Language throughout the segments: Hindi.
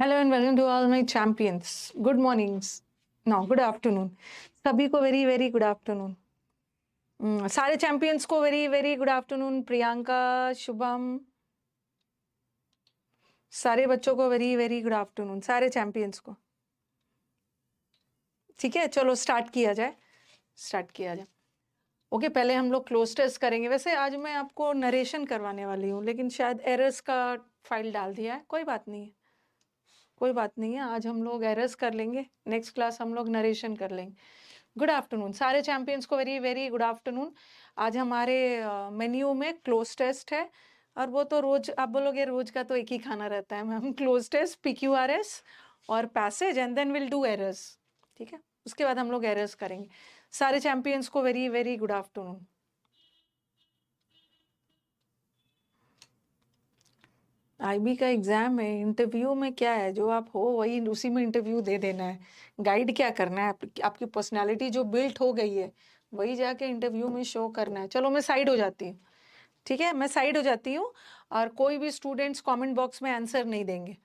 Hello and welcome to all my champions. Good mornings, no good afternoon. सभी को वेरी वेरी गुड आफ्टरनून। सारे चैंपियंस को very very good afternoon. Priyanka, Shubham, सारे बच्चों को वेरी वेरी गुड आफ्टरनून, सारे चैंपियंस को। ठीक है, चलो स्टार्ट किया जाए। ओके, पहले हम लोग क्लोज टेस्ट करेंगे। वैसे आज मैं आपको नरेशन करवाने वाली हूँ, लेकिन शायद एरर्स का फाइल डाल दिया है। कोई बात नहीं है, आज हम लोग एरर्स कर लेंगे। नेक्स्ट क्लास हम लोग नरेशन कर लेंगे। गुड आफ्टरनून सारे चैंपियंस को, वेरी वेरी गुड आफ्टरनून। आज हमारे मेन्यू में क्लोज टेस्ट है, और वो तो रोज आप बोलोगे रोज का तो एक ही खाना रहता है मैम। क्लोज टेस्ट, PQRS और passage, and then will do errors. ठीक है, उसके बाद हम लोग एरर्स करेंगे। सारे चैंपियंस को very very good afternoon. IB का एग्जाम है, इंटरव्यू में क्या है, जो आप हो वही उसी में इंटरव्यू दे देना है। गाइड क्या करना है, आपकी पर्सनालिटी जो बिल्ट हो गई है वही जाके इंटरव्यू में शो करना है। चलो मैं साइड हो जाती हूँ। ठीक है, मैं साइड हो जाती हूँ, और कोई भी स्टूडेंट्स कमेंट बॉक्स में आंसर नहीं देंगे।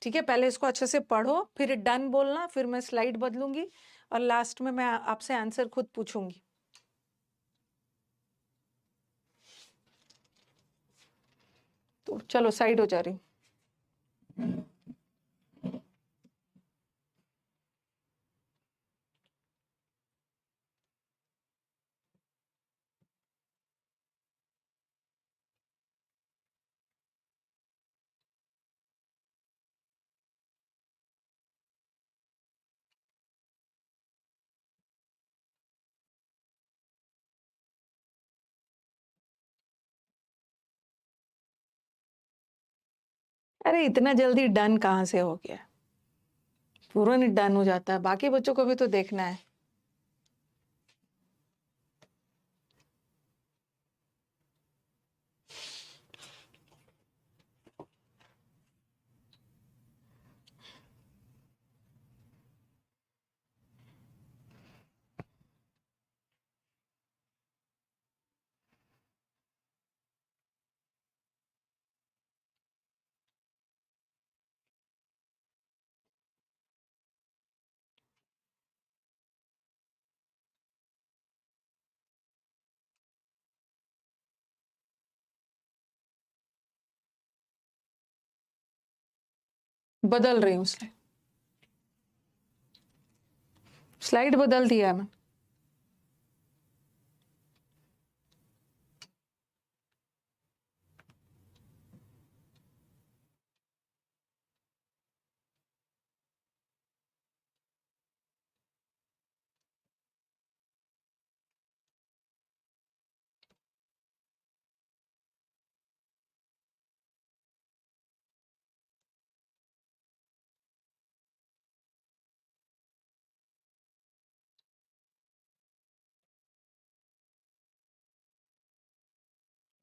ठीक है, पहले इसको अच्छे से पढ़ो, फिर डन बोलना, फिर मैं स्लाइड बदलूंगी, और लास्ट में मैं आपसे आंसर खुद पूछूंगी। तो चलो साइड हो जा रही हूँ। अरे इतना जल्दी डन कहाँ से हो गया? पूरा डन हो जाता है, बाकी बच्चों को भी तो देखना है। बदल रही हूँ स्लाइड बदल दिया मैं।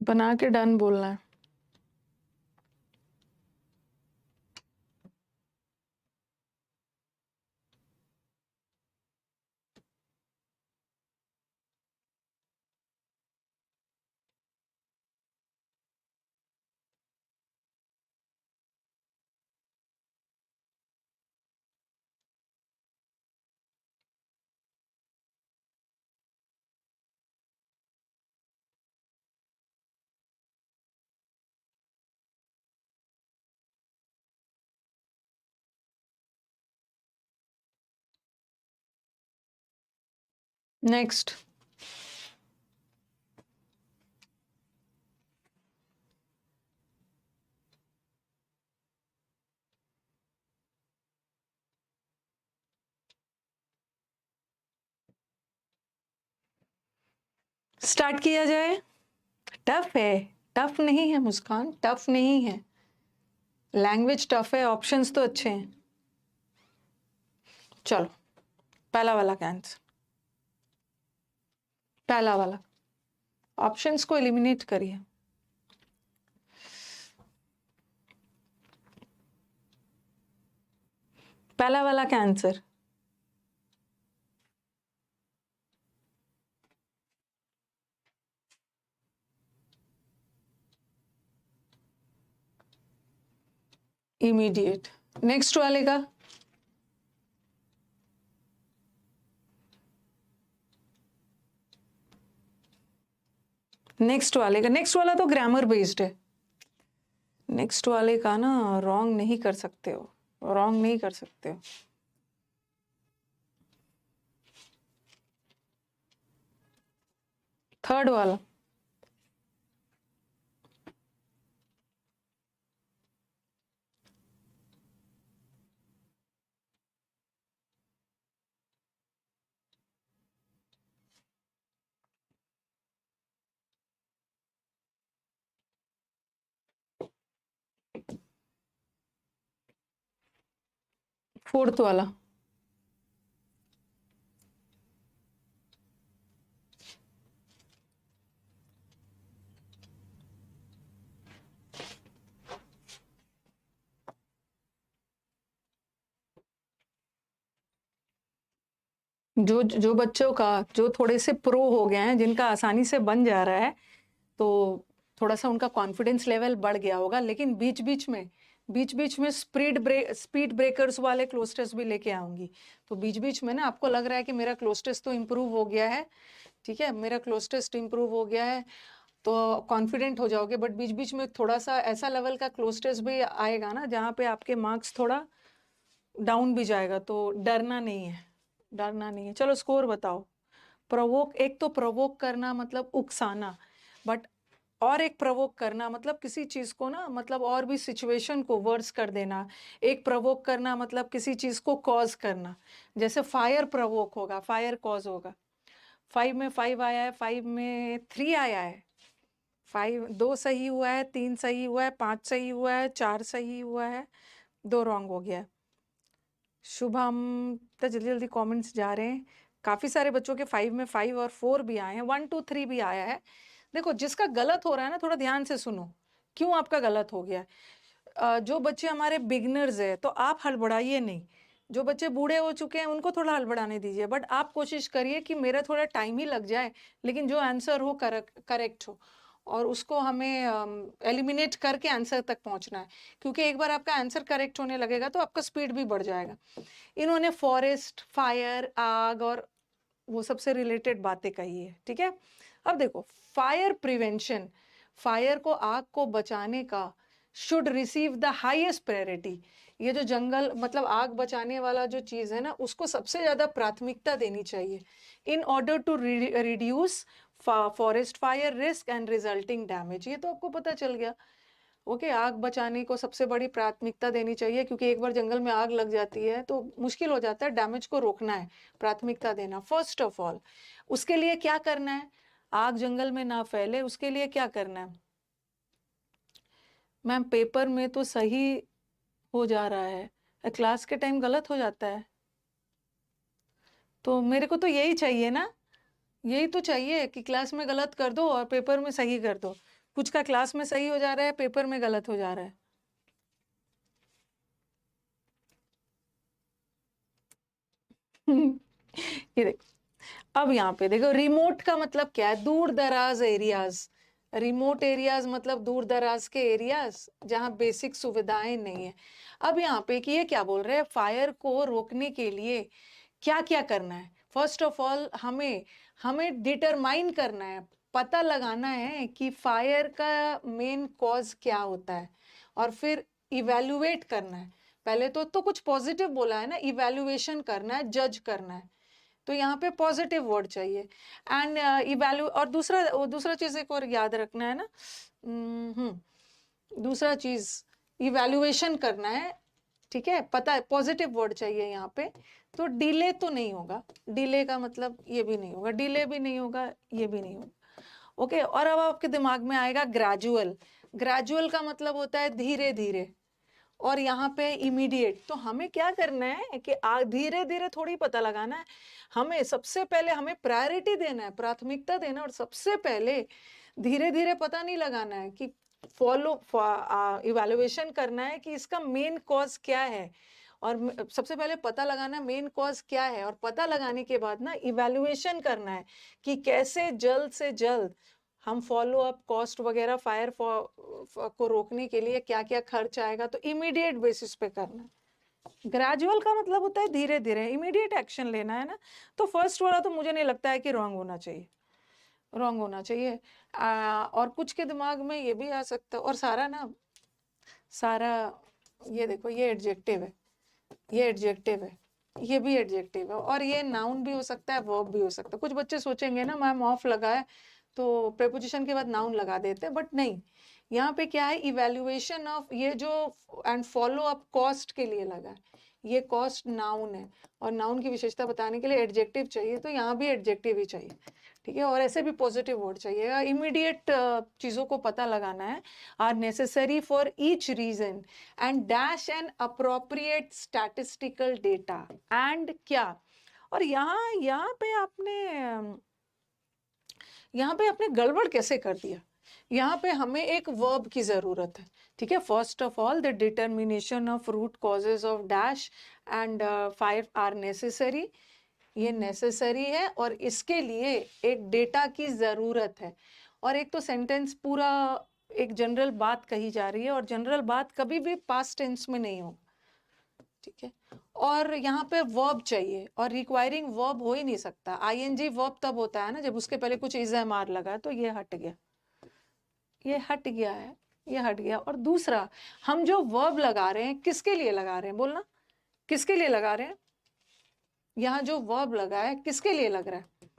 बना के डन बोलना है। नेक्स्ट। स्टार्ट किया जाए। टफ है, टफ नहीं है मुस्कान, टफ नहीं है। लैंग्वेज टफ है, ऑप्शंस तो अच्छे हैं। चलो पहला वाला का आंसर, पहला वाला। ऑप्शंस को एलिमिनेट करिए। पहला वाला का आंसर। इमीडिएट। नेक्स्ट वाले का नेक्स्ट वाला तो ग्रामर बेस्ड है। नेक्स्ट वाले का ना रॉन्ग नहीं कर सकते हो, रॉन्ग नहीं कर सकते हो। थर्ड वाला फोर्थ वाला जो बच्चों का जो थोड़े से प्रो हो गए हैं, जिनका आसानी से बन जा रहा है, तो थोड़ा सा उनका कॉन्फिडेंस लेवल बढ़ गया होगा। लेकिन बीच बीच में स्पीड ब्रेकर्स वाले क्लोज टेस्ट भी लेके आऊंगी। तो बीच बीच में ना आपको लग रहा है कि मेरा क्लोज टेस्ट तो इम्प्रूव हो गया है, ठीक है, मेरा क्लोज टेस्ट इम्प्रूव हो गया है, तो कॉन्फिडेंट हो जाओगे। बट बीच बीच में थोड़ा सा ऐसा लेवल का क्लोज टेस्ट भी आएगा ना जहाँ पे आपके मार्क्स थोड़ा डाउन भी जाएगा, तो डरना नहीं है, डरना नहीं है। चलो स्कोर बताओ। एक तो प्रवोक करना मतलब उकसाना, बट और एक प्रवोक करना मतलब किसी चीज को ना, मतलब और भी सिचुएशन को वर्स कर देना। एक प्रवोक करना मतलब किसी चीज को कॉज करना, जैसे फायर प्रवोक होगा, फायर कॉज होगा। 5 में 5 आया है, 5 में 3 आया है, 5 2 सही हुआ है, 3 सही हुआ है, 5 सही हुआ है, 4 सही हुआ है, 2 रॉन्ग हो गया है। शुभम, तो जल्दी जल्दी कमेंट्स जा रहे हैं। काफी सारे बच्चों के 5 में 5 और 4 भी आए हैं, 1 2 3 भी आया है। देखो जिसका गलत हो रहा है ना, थोड़ा ध्यान से सुनो क्यों आपका गलत हो गया है। जो बच्चे हमारे बिगनर्स है तो आप हड़बड़ाइए नहीं, जो बच्चे बूढ़े हो चुके हैं उनको थोड़ा हड़बड़ाने दीजिए, बट आप कोशिश करिए कि मेरा थोड़ा टाइम ही लग जाए, लेकिन जो आंसर हो करेक्ट हो, और उसको हमें एलिमिनेट करके आंसर तक पहुंचना है। क्योंकि एक बार आपका आंसर करेक्ट होने लगेगा तो आपका स्पीड भी बढ़ जाएगा। इन्होंने फॉरेस्ट, फायर, आग और वो सबसे रिलेटेड बातें कही है, ठीक है। अब देखो, फायर प्रिवेंशन, फायर को, आग को बचाने का should receive the highest priority. ये जो जंगल मतलब आग बचाने वाला जो चीज है ना, उसको सबसे ज्यादा प्राथमिकता देनी चाहिए, in order to reduce forest fire risk and resulting damage. ये तो आपको पता चल गया। ओके, आग बचाने को सबसे बड़ी प्राथमिकता देनी चाहिए, क्योंकि एक बार जंगल में आग लग जाती है तो मुश्किल हो जाता है, डैमेज को रोकना है, प्राथमिकता देना फर्स्ट ऑफ ऑल। उसके लिए क्या करना है, आग जंगल में ना फैले, उसके लिए क्या करना है। मैम पेपर में तो सही हो जा रहा है, क्लास के टाइम गलत हो जाता है, तो मेरे को तो यही चाहिए ना, यही तो चाहिए कि क्लास में गलत कर दो और पेपर में सही कर दो। कुछ का क्लास में सही हो जा रहा है, पेपर में गलत हो जा रहा है। ये देखो, अब यहाँ पे देखो, रिमोट का मतलब क्या है, दूर दराज एरियाज। रिमोट एरियाज मतलब दूर दराज के एरियाज जहाँ बेसिक सुविधाएं नहीं है। अब यहाँ पे कि ये क्या बोल रहे हैं, फायर को रोकने के लिए क्या क्या करना है। फर्स्ट ऑफ ऑल हमें हमें डिटरमाइन करना है, पता लगाना है कि फायर का मेन कॉज क्या होता है, और फिर इवेल्युएट करना है। पहले तो कुछ पॉजिटिव बोला है ना, इवेल्युएशन करना है, जज करना है, तो यहाँ पे पॉजिटिव वर्ड चाहिए। एंड इवैल्यू, और दूसरा चीज एक और याद रखना है ना, दूसरा चीज इवैल्यूएशन करना है, ठीक है, पता है, पॉजिटिव वर्ड चाहिए यहाँ पे। तो डिले तो नहीं होगा, डिले का मतलब ये भी नहीं होगा, डिले भी नहीं होगा, ये भी नहीं होगा। ओके, और अब आपके दिमाग में आएगा ग्रेजुअल। ग्रेजुअल का मतलब होता है धीरे धीरे, और यहाँ पे इमीडिएट। तो हमें क्या करना है कि धीरे धीरे थोड़ी पता लगाना है, हमें सबसे पहले हमें प्रायोरिटी देना है, प्राथमिकता देना, और सबसे पहले धीरे धीरे पता नहीं लगाना है कि इवैल्यूएशन करना है कि इसका मेन कॉज क्या है, और सबसे पहले पता लगाना है मेन कॉज क्या है, और पता लगाने के बाद ना इवैल्यूएशन करना है कि कैसे जल्द से जल्द हम फॉलो अप, कॉस्ट वगैरह, फायर को रोकने के लिए क्या क्या खर्च आएगा, तो इमीडिएट बेसिस पे करना है। ग्रेजुअल का मतलब होता है धीरे धीरे, इमीडिएट एक्शन लेना है ना, तो फर्स्ट वाला तो मुझे नहीं लगता है कि रॉन्ग होना चाहिए, रॉन्ग होना चाहिए। और कुछ के दिमाग में ये भी आ सकता है, और सारा ना, सारा, ये देखो ये एडजेक्टिव है, ये एडजेक्टिव है, ये भी एडजेक्टिव है, और ये नाउन भी हो सकता है, वर्ब भी हो सकता है। कुछ बच्चे सोचेंगे ना मैम ऑफ लगा है तो प्रेपोजिशन के बाद नाउन लगा देते हैं, बट नहीं, यहाँ पे क्या है, इवेल्युएशन ऑफ, ये जो एंड फॉलो अप कॉस्ट के लिए लगा है, ये कॉस्ट नाउन है, और नाउन की विशेषता बताने के लिए एडजेक्टिव चाहिए, तो यहाँ भी एडजेक्टिव ही चाहिए, ठीक है। और ऐसे भी पॉजिटिव वर्ड चाहिए, इमीडिएट चीज़ों को पता लगाना है। Are necessary for each region and dash an appropriate statistical data and क्या। और यहाँ पे आपने गड़बड़ कैसे कर दिया, यहाँ पे हमें एक वर्ब की जरूरत है, ठीक है। First of all the determination of root causes of dash and 5 are necessary, ये नेसेसरी है, और इसके लिए एक डेटा की ज़रूरत है। और एक तो सेंटेंस पूरा एक जनरल बात कही जा रही है, और जनरल बात कभी भी पास्ट टेंस में नहीं हो, ठीक है। और यहाँ पे वर्ब चाहिए, और रिक्वायरिंग वर्ब हो ही नहीं सकता। आईएनजी वर्ब तब होता है ना जब उसके पहले कुछ इज एम आर लगा, तो ये हट गया, ये हट गया है, ये हट गया। और दूसरा, हम जो वर्ब लगा रहे हैं किसके लिए लगा रहे हैं, बोलना, किसके लिए लगा रहे हैं, यहाँ जो वर्ब लगा है किसके लिए लग रहा है।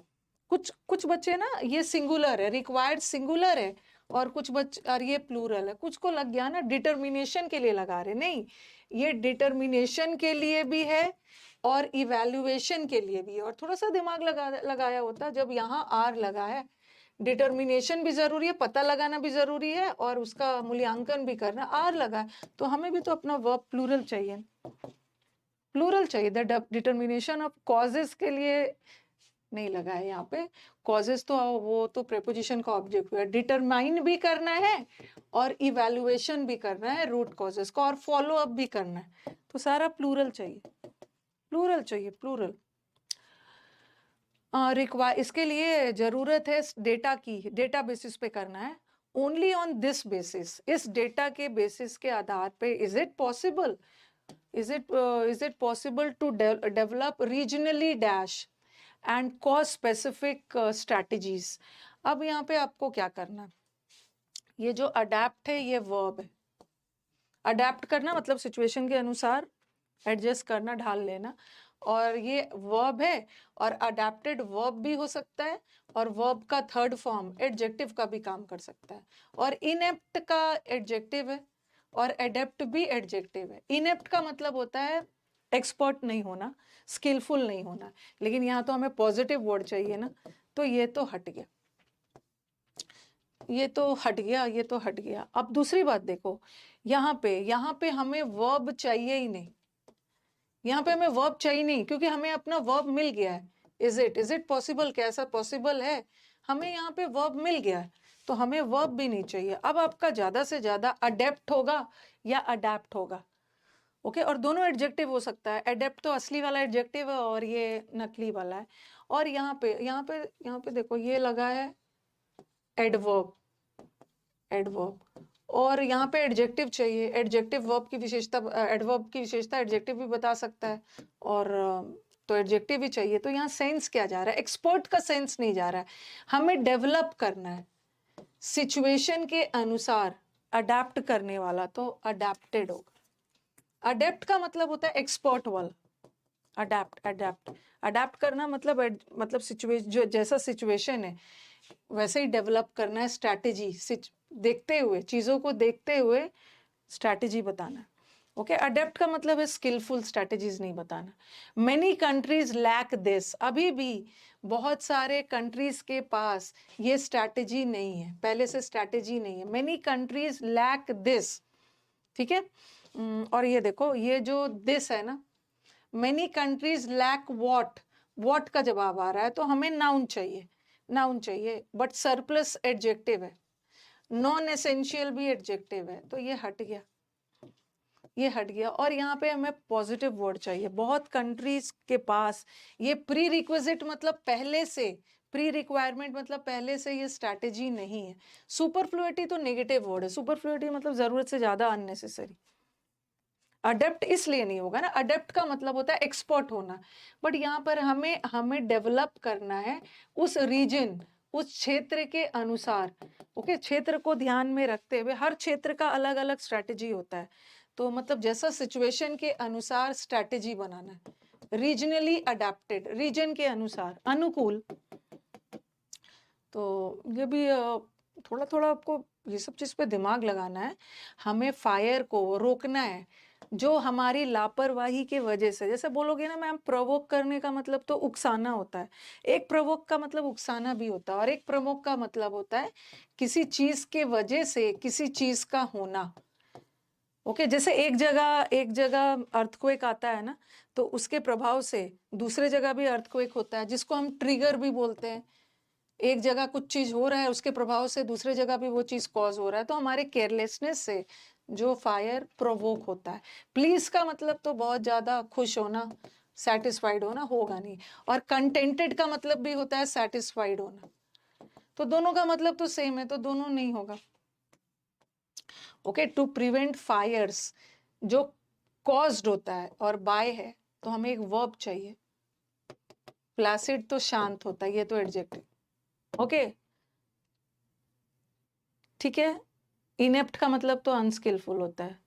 कुछ बच्चे ना, ये सिंगुलर है, रिक्वायर्ड सिंगुलर है, और कुछ बच्चे, और ये प्लूरल है, कुछ को लग गया ना डिटर्मिनेशन के लिए लगा रहे, नहीं, ये डिटर्मिनेशन के लिए भी है और इवैल्यूएशन के लिए भी है। और थोड़ा सा दिमाग लगाया होता जब यहाँ आर लगा है, डिटर्मिनेशन भी जरूरी है, पता लगाना भी जरूरी है, और उसका मूल्यांकन भी करना, आर लगा है, तो हमें भी तो अपना वर्ब प्लूरल चाहिए, प्लूरल चाहिए। द डिटर्मिनेशन ऑफ कॉजेस के लिए नहीं लगा है यहाँ पे, कॉजेस तो वो तो प्रेपोजिशन का ऑब्जेक्ट हुआ, डिटरमाइन भी करना है और इवैल्यूएशन भी करना है रूट कॉजेस का, और फॉलो अप भी करना है, तो सारा प्लूरल चाहिए, प्लूरल चाहिए, प्लूरल। रिक्वायर, इसके लिए जरूरत है डेटा की, डेटा बेसिस पे करना है, ओनली ऑन दिस बेसिस, इस डेटा के बेसिस के आधार पे, is it possible, is it possible to develop regionally dash and cause specific strategies। अब यहाँ पे आपको क्या करना है, ये जो अडेप्ट है ये वर्ब है, अडेप्ट करना मतलब सिचुएशन के अनुसार एडजस्ट करना, ढाल लेना, और ये वर्ब है, और अडेप्टेड वर्ब भी हो सकता है, और वर्ब का थर्ड फॉर्म एडजेक्टिव का भी काम कर सकता है, और इनएप्ट का एडजेक्टिव है, और एडेप्ट भी एडजेक्टिव है। इनएप्ट का मतलब होता है एक्सपर्ट नहीं होना, स्किलफुल नहीं होना, लेकिन यहाँ तो हमें पॉजिटिव वर्ड चाहिए ना, तो ये तो हट गया, ये तो हट गया, ये तो हट गया। अब दूसरी बात देखो, यहाँ पे हमें वर्ब चाहिए ही नहीं, यहाँ पे हमें वर्ब चाहिए नहीं, क्योंकि हमें अपना वर्ब मिल गया है। इज इट पॉसिबल, क्या ऐसा पॉसिबल है, हमें यहाँ पे वर्ब मिल गया है, तो हमें वर्ब भी नहीं चाहिए। अब आपका ज्यादा से ज्यादा अडेप्ट होगा या अडेप्ट होगा, ओके। और दोनों एडजेक्टिव हो सकता है, एडेप्ट तो असली वाला एडजेक्टिव है, और ये नकली वाला है। और यहाँ पे देखो ये लगा है एडवर्ब, एडवर्ब, और यहाँ पे एडजेक्टिव चाहिए, एडजेक्टिव वर्ब की विशेषता, एडवर्ब की विशेषता एडजेक्टिव भी बता सकता है, और तो एडजेक्टिव भी चाहिए। तो यहाँ सेंस क्या जा रहा है, एक्सपर्ट का सेंस नहीं जा रहा है, हमें डेवलप करना है सिचुएशन के अनुसार, अडेप्ट करने वाला तो अडेप्टेड होगा। अडेप्ट का मतलब होता है एक्सपर्ट वाला, अडेप्ट, अडेप्ट, अडेप्ट करना मतलब सिचुएशन, जो जैसा सिचुएशन है वैसे ही डेवलप करना है, स्ट्रैटेजी देखते हुए, चीजों को देखते हुए स्ट्रैटेजी बताना है, ओके। अडेप्ट का मतलब है स्किलफुल, स्ट्रैटेजीज नहीं बताना। मेनी कंट्रीज लैक दिस, अभी भी बहुत सारे कंट्रीज के पास ये स्ट्रैटेजी नहीं है, पहले से स्ट्रैटेजी नहीं है, मेनी कंट्रीज लैक दिस, ठीक है। और ये देखो, ये जो दिस है ना, मेनी कंट्रीज लैक वॉट का जवाब आ रहा है, तो हमें नाउन चाहिए, नाउन चाहिए, बट सरप्लस एडजेक्टिव है, नॉन एसेंशियल भी एडजेक्टिव है, तो ये हट गया, ये हट गया। और यहाँ पे हमें पॉजिटिव वर्ड चाहिए, बहुत कंट्रीज के पास ये प्री रिक्विजिट मतलब पहले से, प्री रिक्वायरमेंट मतलब पहले से ये स्ट्रैटेजी नहीं है। सुपरफ्लुइटी तो नेगेटिव वर्ड है, सुपरफ्लुइटी मतलब जरूरत से ज्यादा, अननेसेसरी। अडेप्ट इसलिए नहीं होगा ना, अडेप्ट का मतलब होता है एक्सपर्ट होना, बट यहाँ पर हमें हमें डेवलप करना है उस रीजन, उस क्षेत्र के अनुसार। ओके, क्षेत्र को ध्यान में रखते हुए, हर क्षेत्र का अलग अलग स्ट्रैटेजी होता है, तो मतलब जैसा सिचुएशन के अनुसार स्ट्रैटेजी बनाना है, रीजनली अडेप्टेड, रीजन के अनुसार अनुकूल। तो ये भी थोड़ा थोड़ा आपको ये सब चीज पे दिमाग लगाना है। हमें फायर को रोकना है जो हमारी लापरवाही के वजह से, जैसे बोलोगे ना मैम प्रवोक करने का मतलब तो उकसाना होता है, एक प्रवोक का मतलब उकसाना भी होता है, और एक प्रवोक का मतलब होता है किसी चीज के वजह से किसी चीज का होना। ओके, जैसे एक जगह अर्थक्वेक आता है ना, तो उसके प्रभाव से दूसरे जगह भी अर्थक्वेक होता है, जिसको हम ट्रिगर भी बोलते हैं। एक जगह कुछ चीज हो रहा है, उसके प्रभाव से दूसरे जगह भी वो चीज कॉज हो रहा है, तो हमारे केयरलेसनेस से जो फायर प्रोवोक होता है। प्लीज का मतलब तो बहुत ज्यादा खुश होना, सेटिस्फाइड होना होगा नहीं, और कंटेंटेड का मतलब भी होता है सेटिस्फाइड होना, तो दोनों का मतलब तो सेम है, तो दोनों नहीं होगा। ओके, टू प्रिवेंट फायर्स जो कॉज्ड होता है और बाय है, तो हमें एक वर्ब चाहिए। प्लासिड तो शांत होता है, ये तो एडजेक्टिव। ओके, ठीक है। इनेप्ट का मतलब तो अनस्किलफुल होता है।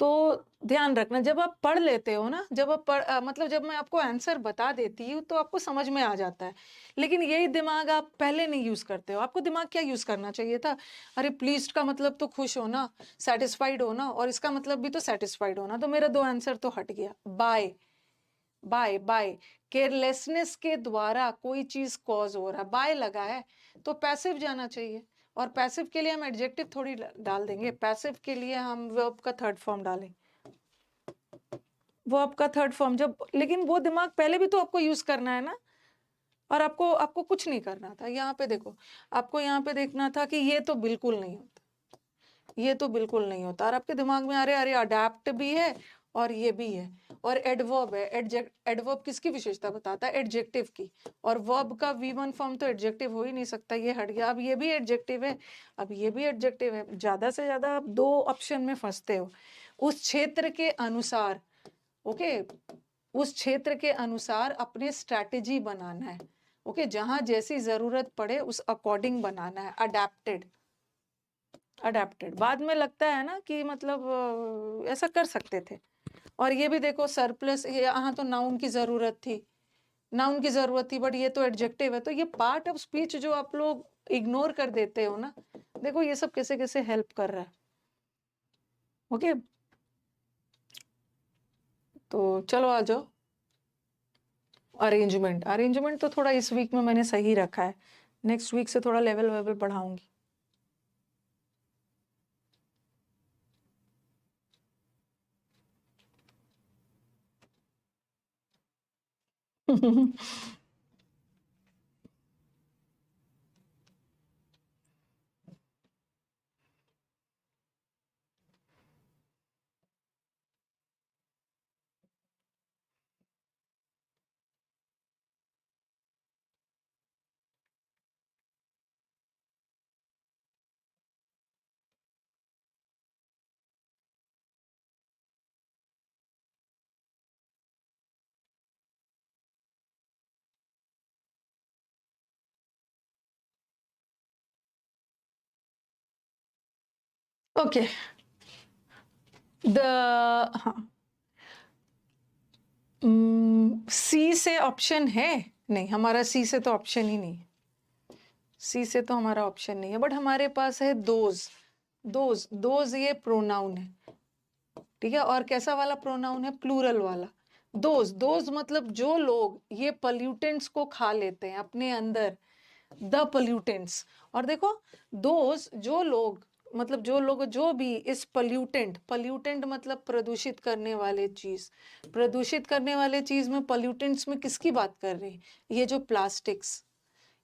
तो ध्यान रखना, जब आप पढ़ लेते हो ना, जब आप मतलब जब मैं आपको आंसर बता देती हूँ तो आपको समझ में आ जाता है, लेकिन यही दिमाग आप पहले नहीं यूज करते हो। आपको दिमाग क्या यूज करना चाहिए था, अरे प्लीज्ड का मतलब तो खुश होना, सेटिस्फाइड होना, और इसका मतलब भी तो सेटिस्फाइड होना, तो मेरा दो आंसर तो हट गया। बाय बाय बाय, केयरलेसनेस के द्वारा कोई चीज कॉज हो रहा है, बाय लगा है तो पैसिव जाना चाहिए, और पैसिव के लिए हम एडजेक्टिव थोड़ी डाल देंगे, पैसिव के लिए हम वर्ब का थर्ड फॉर्म डालें, वो आपका थर्ड फॉर्म जब, लेकिन वो दिमाग पहले भी तो आपको यूज करना है ना, और आपको आपको कुछ नहीं करना था। यहाँ पे देखो, आपको यहाँ पे देखना था कि ये तो बिल्कुल नहीं होता, ये तो बिल्कुल नहीं होता, और आपके दिमाग में अरे अरे अडेप्ट भी है और ये भी है, और एडवर्ब है। एडवर्ब किसकी विशेषता बताता है, एडजेक्टिव की, और वर्ब का V1 फॉर्म तो एडजेक्टिव हो ही नहीं सकता, ये हट गया। अब ये भी एडजेक्टिव है, अब ये भी एडजेक्टिव है, ज्यादा से ज्यादा आप दो ऑप्शन में फंसते हो। उस क्षेत्र के अनुसार, ओके, उस क्षेत्र के अनुसार अपने स्ट्रैटेजी बनाना है। ओके, जहां जैसी जरूरत पड़े उस अकॉर्डिंग बनाना है, अडेप्टेड। अडेप्टेड बाद में लगता है ना कि मतलब ऐसा कर सकते थे। और ये भी देखो सरप्लस, यहाँ तो नाउन की जरूरत थी, नाउन की जरूरत थी, बट ये तो एडजेक्टिव है। तो ये पार्ट ऑफ स्पीच जो आप लोग इग्नोर कर देते हो ना, देखो ये सब कैसे कैसे हेल्प कर रहा है। ओके, तो चलो आ जाओ। अरेंजमेंट, अरेंजमेंट तो थोड़ा इस वीक में मैंने सही रखा है, नेक्स्ट वीक से थोड़ा लेवल वेवल बढ़ाऊंगी। ओके, द हाँ, सी से ऑप्शन है नहीं, हमारा सी से तो ऑप्शन ही नहीं है, सी से तो हमारा ऑप्शन नहीं है, बट हमारे पास है दोज। दोज, दोज ये प्रोनाउन है, ठीक है, और कैसा वाला प्रोनाउन है, प्लूरल वाला। दोज, दोज मतलब जो लोग ये पॉल्यूटेंट्स को खा लेते हैं अपने अंदर, द पॉल्यूटेंट्स। और देखो, दोज जो लोग, मतलब जो लोग जो भी इस पॉल्यूटेंट, पॉल्यूटेंट मतलब प्रदूषित करने वाले चीज, प्रदूषित करने वाले चीज में पॉल्यूटेंट्स में किसकी बात कर रही, ये जो प्लास्टिक्स,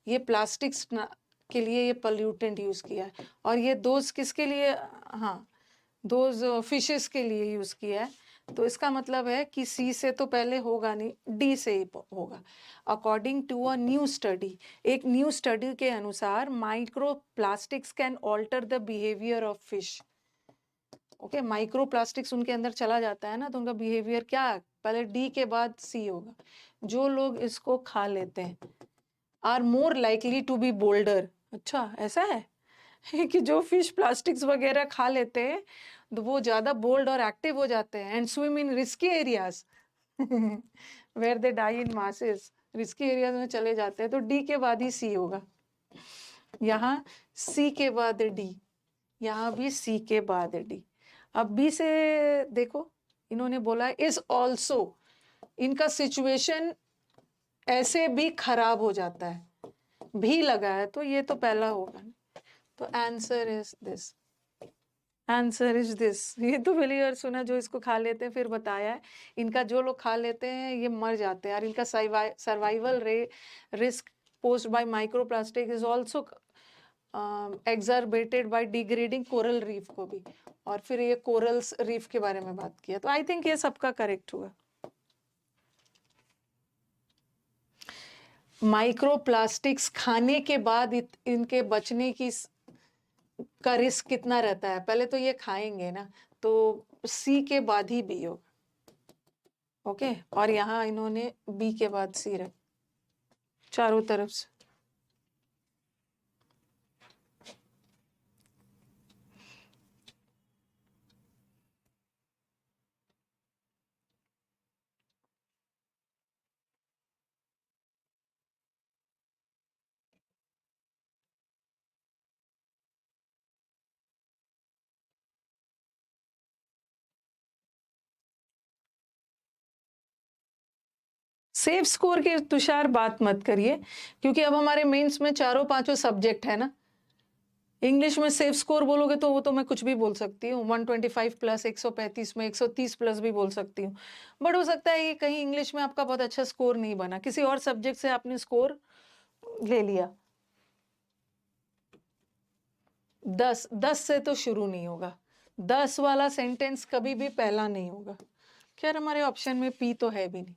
ये प्लास्टिक्स के लिए ये पॉल्यूटेंट यूज किया है, और ये दोज किसके लिए, हाँ, दोज फिशेस के लिए यूज किया है। तो इसका मतलब है कि सी से तो पहले होगा नहीं, डी से ही होगा। According to a new study, एक न्यू स्टडी के अनुसार microplastics can alter the behaviour of fish. Okay, microplastics उनके अंदर चला जाता है ना, तो उनका बिहेवियर क्या है? पहले डी के बाद सी होगा। जो लोग इसको खा लेते हैं are more likely to be bolder. अच्छा, ऐसा है कि जो फिश प्लास्टिक्स वगैरह खा लेते हैं तो वो ज्यादा बोल्ड और एक्टिव हो जाते हैं and swim in risky areas where they die in masses. Risky areas में चले जाते हैं, तो डी के बाद ही सी होगा। यहाँ सी के बाद डी, यहाँ भी सी के बाद डी। अब बी से देखो, इन्होंने बोला इज ऑल्सो, इनका सिचुएशन ऐसे भी खराब हो जाता है, भी लगा है, तो ये तो पहला होगा। तो answer is this, answer is this. ये तो पहली बार सुना, जो इसको खा लेते हैं, फिर बताया है इनका जो लोग खा लेते हैं ये मर जाते हैं, और इनका survival risk posed by microplastic is also exacerbated by degrading coral reef को भी। और फिर ये कोरल्स रीफ के बारे में बात किया, तो आई थिंक ये सबका करेक्ट हुआ। माइक्रोप्लास्टिक्स खाने के बाद इनके बचने की का रिस्क कितना रहता है? पहले तो ये खाएंगे ना, तो सी के बाद ही बी होगा। ओके, और यहाँ इन्होंने बी के बाद सी रख चारों तरफ से। सेफ स्कोर की तुषार बात मत करिए, क्योंकि अब हमारे मेंस में चारों पांचों सब्जेक्ट है ना। इंग्लिश में सेफ स्कोर बोलोगे तो वो तो मैं कुछ भी बोल सकती हूँ, 125 प्लस, 135 में 130 प्लस भी बोल सकती हूँ। बट हो सकता है कि कहीं इंग्लिश में आपका बहुत अच्छा स्कोर नहीं बना, किसी और सब्जेक्ट से आपने स्कोर ले लिया। 10 से तो शुरू नहीं होगा, 10 वाला सेंटेंस कभी भी पहला नहीं होगा। खैर हमारे ऑप्शन में पी तो है भी नहीं।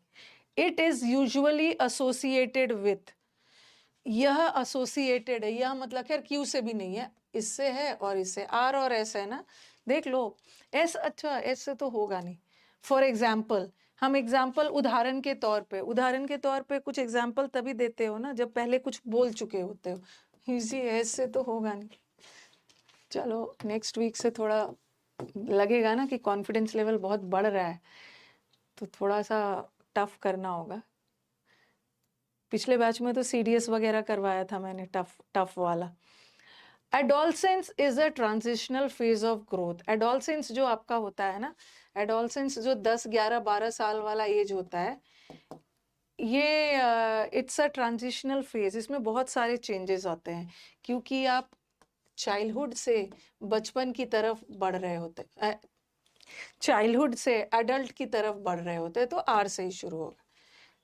It is usually associated with, यह एसोसिएटेड है, यह मतलब खैर क्यू से भी नहीं है, इससे है और इससे, आर और एस है ना, देख लो। एस, अच्छा एस से तो होगा नहीं। फॉर एग्जाम्पल, हम एग्जाम्पल उदाहरण के तौर पे कुछ एग्जाम्पल तभी देते हो ना जब पहले कुछ बोल चुके होते हो। इसी एस से तो होगा नहीं। चलो नेक्स्ट वीक से थोड़ा लगेगा ना कि कॉन्फिडेंस लेवल बहुत बढ़ रहा है, तो थोड़ा सा टफ करना होगा। पिछले बैच में तो सीडीएस वगैरह करवाया था मैंने, टफ वाला। Adolescence is a transitional phase of growth. Adolescence जो आपका होता है ना, एडोलसेंस जो 10, 11, 12 साल वाला एज होता है, ये इट्स अ ट्रांजिशनल फेज। इसमें बहुत सारे चेंजेस आते हैं, क्योंकि आप चाइल्डहुड से बचपन की तरफ बढ़ रहे होते, चाइल्डहुड से एडल्ट की तरफ बढ़ रहे होते, तो आर से ही शुरू होगा।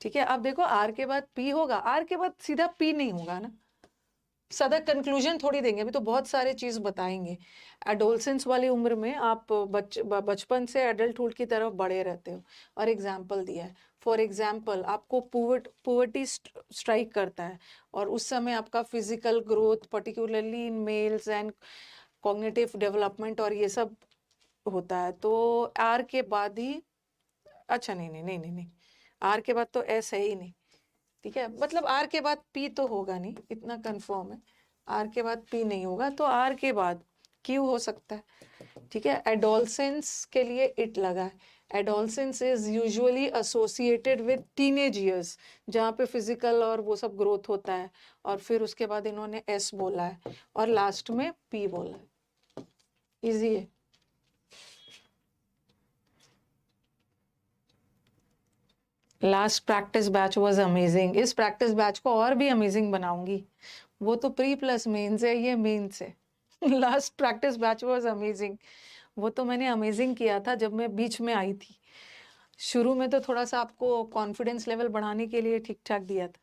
ठीक है, अब देखो आर के बाद पी होगा, आर के बाद सीधा पी नहीं होगा ना, सदा कंक्लूजन थोड़ी देंगे, अभी तो बहुत सारे चीज बताएंगे। एडोलसेंस वाली उम्र में आप बचपन से एडल्टहुड की तरफ बढ़े रहते हो, और एग्जाम्पल दिया है। फॉर एग्जाम्पल, आपको पुवर्टी स्ट्राइक करता है, और उस समय आपका physical growth particularly in males and cognitive development और ये सब होता है, तो आर के बाद ही, अच्छा नहीं नहीं नहीं नहीं नहीं, आर के बाद तो एस है ही नहीं। ठीक है, मतलब आर के बाद पी तो होगा नहीं, इतना कंफर्म है। आर के बाद पी नहीं होगा, तो आर के बाद क्यू हो सकता है। ठीक है, एडोलसेंस के लिए इट लगा है। Adolescence is usually associated with teenage years, जहाँ पे फिजिकल और वो सब ग्रोथ होता है, और फिर उसके बाद इन्होंने एस बोला है, और लास्ट में पी बोला है। इजी है। Last practice batch was amazing, इस प्रैक्टिस बैच को और भी अमेजिंग बनाऊंगी। वो तो प्री प्लस मेंस है, ये मेंस है। Last practice batch was amazing, वो तो मैंने अमेजिंग किया था जब मैं बीच में आई थी। शुरू में तो थोड़ा सा आपको कॉन्फिडेंस लेवल बढ़ाने के लिए ठीक ठाक दिया था।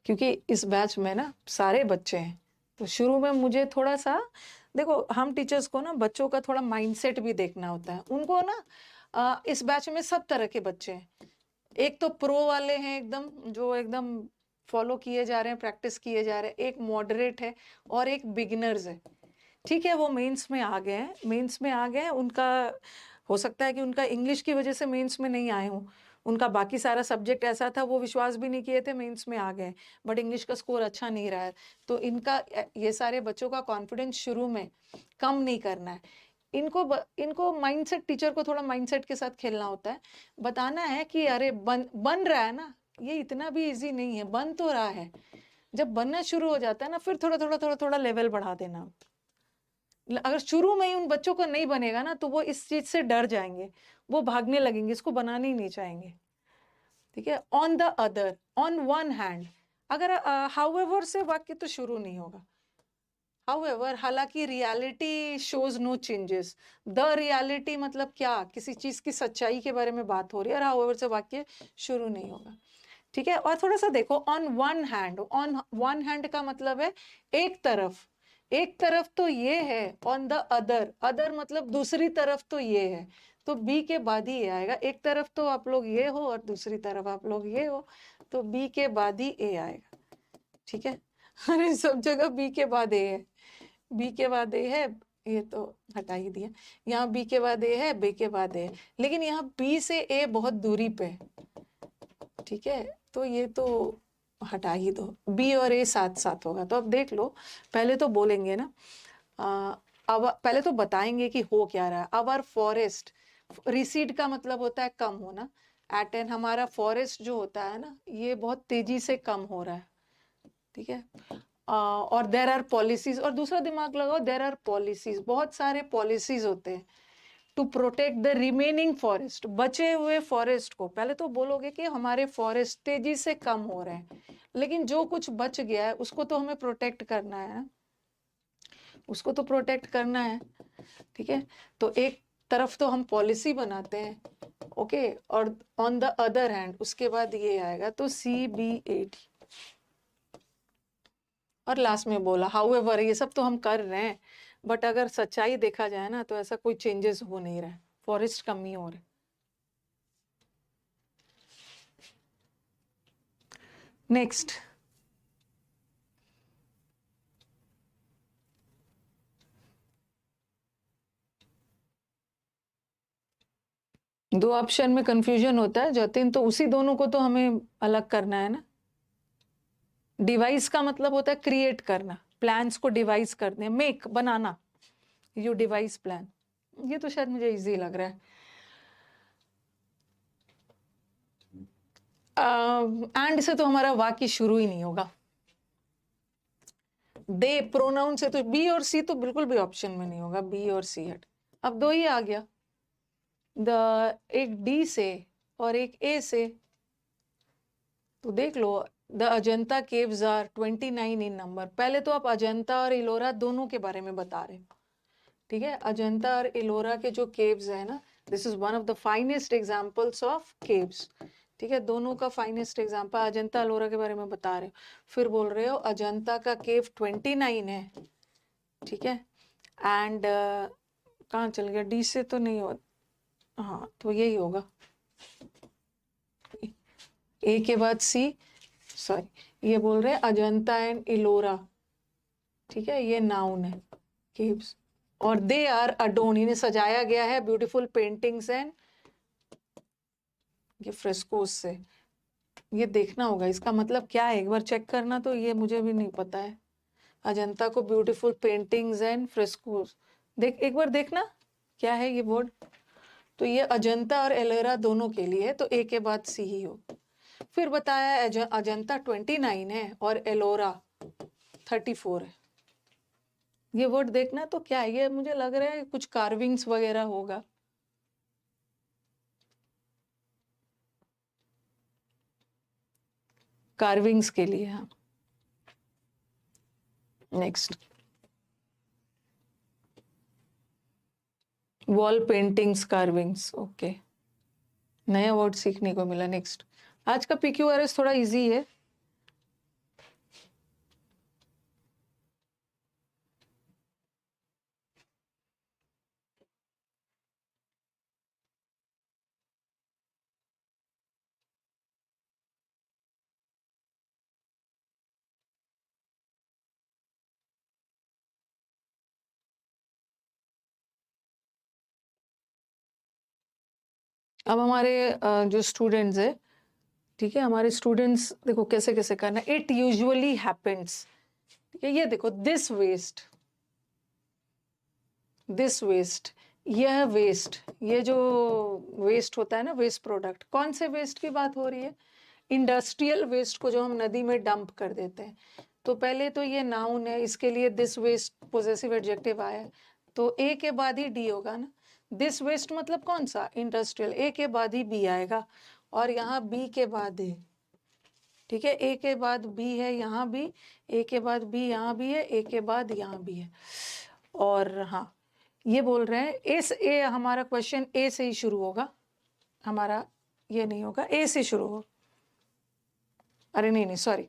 क्योंकि इस बैच में ना सारे बच्चे हैं, तो शुरू में मुझे थोड़ा सा, देखो हम टीचर्स को ना बच्चों का थोड़ा माइंडसेट भी देखना होता है। उनको ना इस बैच में सब तरह के बच्चे हैं। एक तो प्रो वाले हैं एकदम, जो एकदम फॉलो किए जा रहे हैं, प्रैक्टिस किए जा रहे हैं, एक मॉडरेट है और एक बिगिनर्स है। ठीक है, वो मेंस में आ गए हैं, मेंस में आ गए हैं, उनका हो सकता है कि उनका इंग्लिश की वजह से मेंस में नहीं आए हों, उनका बाकी सारा सब्जेक्ट ऐसा था वो विश्वास भी नहीं किए थे, मेंस में आ गए, बट इंग्लिश का स्कोर अच्छा नहीं रहा है। तो इनका ये सारे बच्चों का कॉन्फिडेंस शुरू में कम नहीं करना है, इनको माइंडसेट, टीचर को थोड़ा माइंडसेट के साथ खेलना होता है, बताना है कि अरे बन रहा है ना, ये इतना भी इजी नहीं है, बन तो रहा है। जब बनना शुरू हो जाता है ना, फिर थोड़ा थोड़ा थोड़ा थोड़ा लेवल बढ़ा देना। अगर शुरू में ही उन बच्चों को नहीं बनेगा ना, तो वो इस चीज से डर जाएंगे, वो भागने लगेंगे, इसको बनाने ही नहीं चाहेंगे। ठीक है, on the other, on one hand, अगर हाउएवर से वाक्य तो शुरू नहीं होगा। हाउएवर, हालांकि reality shows no changes, the reality मतलब क्या, किसी चीज की सच्चाई के बारे में बात हो रही है, और हाउएवर से वाक्य शुरू नहीं होगा। ठीक है, और थोड़ा सा देखो, on one hand, on one hand का मतलब है एक तरफ, एक तरफ तो ये है, ऑन द अदर, अदर मतलब दूसरी तरफ तो ये है, तो बी के बाद ही ये आएगा, एक तरफ तो आप लोग ये हो और दूसरी तरफ आप लोग ये हो, तो बी के बाद ही ए आएगा। ठीक है, अरे सब जगह बी के बाद ए है, बी के बाद ए है, ये तो हटा ही दिया, यहाँ बी के बाद ए है, बी के बाद ए, लेकिन यहाँ बी से ए बहुत दूरी पे है। ठीक है, तो ये तो हटा ही दो, बी और ए साथ साथ होगा। तो अब देख लो, पहले तो बोलेंगे ना, अब पहले तो बताएंगे कि हो क्या रहा है। अवर फॉरेस्ट, रिसीड का मतलब होता है कम होना, एट एन, हमारा फॉरेस्ट जो होता है ना, ये बहुत तेजी से कम हो रहा है। ठीक है, और देर आर पॉलिसीज, और दूसरा दिमाग लगाओ, देर आर पॉलिसीज, बहुत सारे पॉलिसीज होते हैं to protect the remaining forest, बचे हुए फॉरेस्ट को। पहले तो बोलोगे कि हमारे फॉरेस्ट तेजी से कम हो रहे हैं, लेकिन जो कुछ बच गया है उसको तो हमें प्रोटेक्ट करना है, उसको तो प्रोटेक्ट करना है। ठीक है, तो एक तरफ तो हम पॉलिसी बनाते हैं, ओके, और ऑन द अदर हैंड उसके बाद ये आएगा, तो CBAD, और लास्ट में बोला हाउएवर, ये सब तो हम कर रहे हैं, बट अगर सच्चाई देखा जाए ना, तो ऐसा कोई चेंजेस हो नहीं रहा है, फॉरेस्ट कम ही हो रहे। नेक्स्ट, दो ऑप्शन में कंफ्यूजन होता है जतिन, तो उसी दोनों को तो हमें अलग करना है ना। डिवाइस का मतलब होता है क्रिएट करना, प्लान्स को डिवाइस करने, make, banana, you device plan, ये तो शायद मुझे इजी लग रहा है। एंड से तो हमारा वाक्य शुरू ही नहीं होगा, दे प्रोनाउन से तो बी और सी तो बिल्कुल भी ऑप्शन में नहीं होगा, बी और सी हट। अब दो ही आ गया, एक डी से और एक ए से, तो देख लो, the Ajanta caves are 29 in number. पहले तो आप अजंता और इलोरा दोनों के बारे में बता रहे हो। ठीक है, अजंता और इलोरा के जो केव्स है ना, this is one of the finest examples of caves. ठीक है, दोनों का फाइनेस्ट एग्जांपल, अजंता इलोरा के बारे में बता रहे हो, फिर बोल रहे हो अजंता का केव 29 है। ठीक है, एंड कहाँ चल गया, डी से तो नहीं हो, हाँ तो यही होगा, ए के बाद सी, सॉरी ये बोल रहे हैं अजंता एंड इलोरा। ठीक है, ये नाउन है, केव्स, और दे आर अडोन, इन्हें सजाया गया है ब्यूटीफुल पेंटिंग्स एंड ये फ्रेस्कोस से। ये देखना होगा इसका मतलब क्या है, एक बार चेक करना, तो ये मुझे भी नहीं पता है। अजंता को ब्यूटीफुल पेंटिंग्स एंड फ्रेस्कोस, देख एक बार देखना क्या है ये वर्ड। तो ये अजंता और एलोरा दोनों के लिए है, तो ए के बाद सी ही हो। फिर बताया अजंता 29 है और एलोरा 34 है। ये वर्ड देखना तो क्या है, ये मुझे लग रहा है कुछ कार्विंग्स वगैरह होगा। कार्विंग्स के लिए, हाँ। Next, wall paintings, carvings, okay, नया वर्ड सीखने को मिला। नेक्स्ट, आज का PQRS थोड़ा इजी है। अब हमारे जो स्टूडेंट्स है, ठीक है, हमारे स्टूडेंट्स देखो कैसे कैसे करना है। इट यूजुअली हैपेंस, ठीक है, ये देखो दिस वेस्ट, दिस वेस्ट, यह वेस्ट, ये जो वेस्ट होता है ना, वेस्ट प्रोडक्ट, कौन से वेस्ट की बात हो रही है? इंडस्ट्रियल वेस्ट को जो हम नदी में डंप कर देते हैं। तो पहले तो ये नाउन है, इसके लिए दिस वेस्ट पोजेसिव एडजेक्टिव आया, तो ए के बाद ही डी होगा ना। दिस वेस्ट मतलब कौन सा? इंडस्ट्रियल। ए के बाद ही बी आएगा, और यहाँ बी के बाद है, ठीक है, ए के बाद बी है, यहाँ भी ए के बाद बी, यहाँ भी है, ए के बाद यहाँ भी है। और हाँ, ये बोल रहे हैं इस ए, हमारा क्वेश्चन ए से ही शुरू होगा, हमारा ये नहीं होगा, ए से शुरू हो, अरे नहीं नहीं, sorry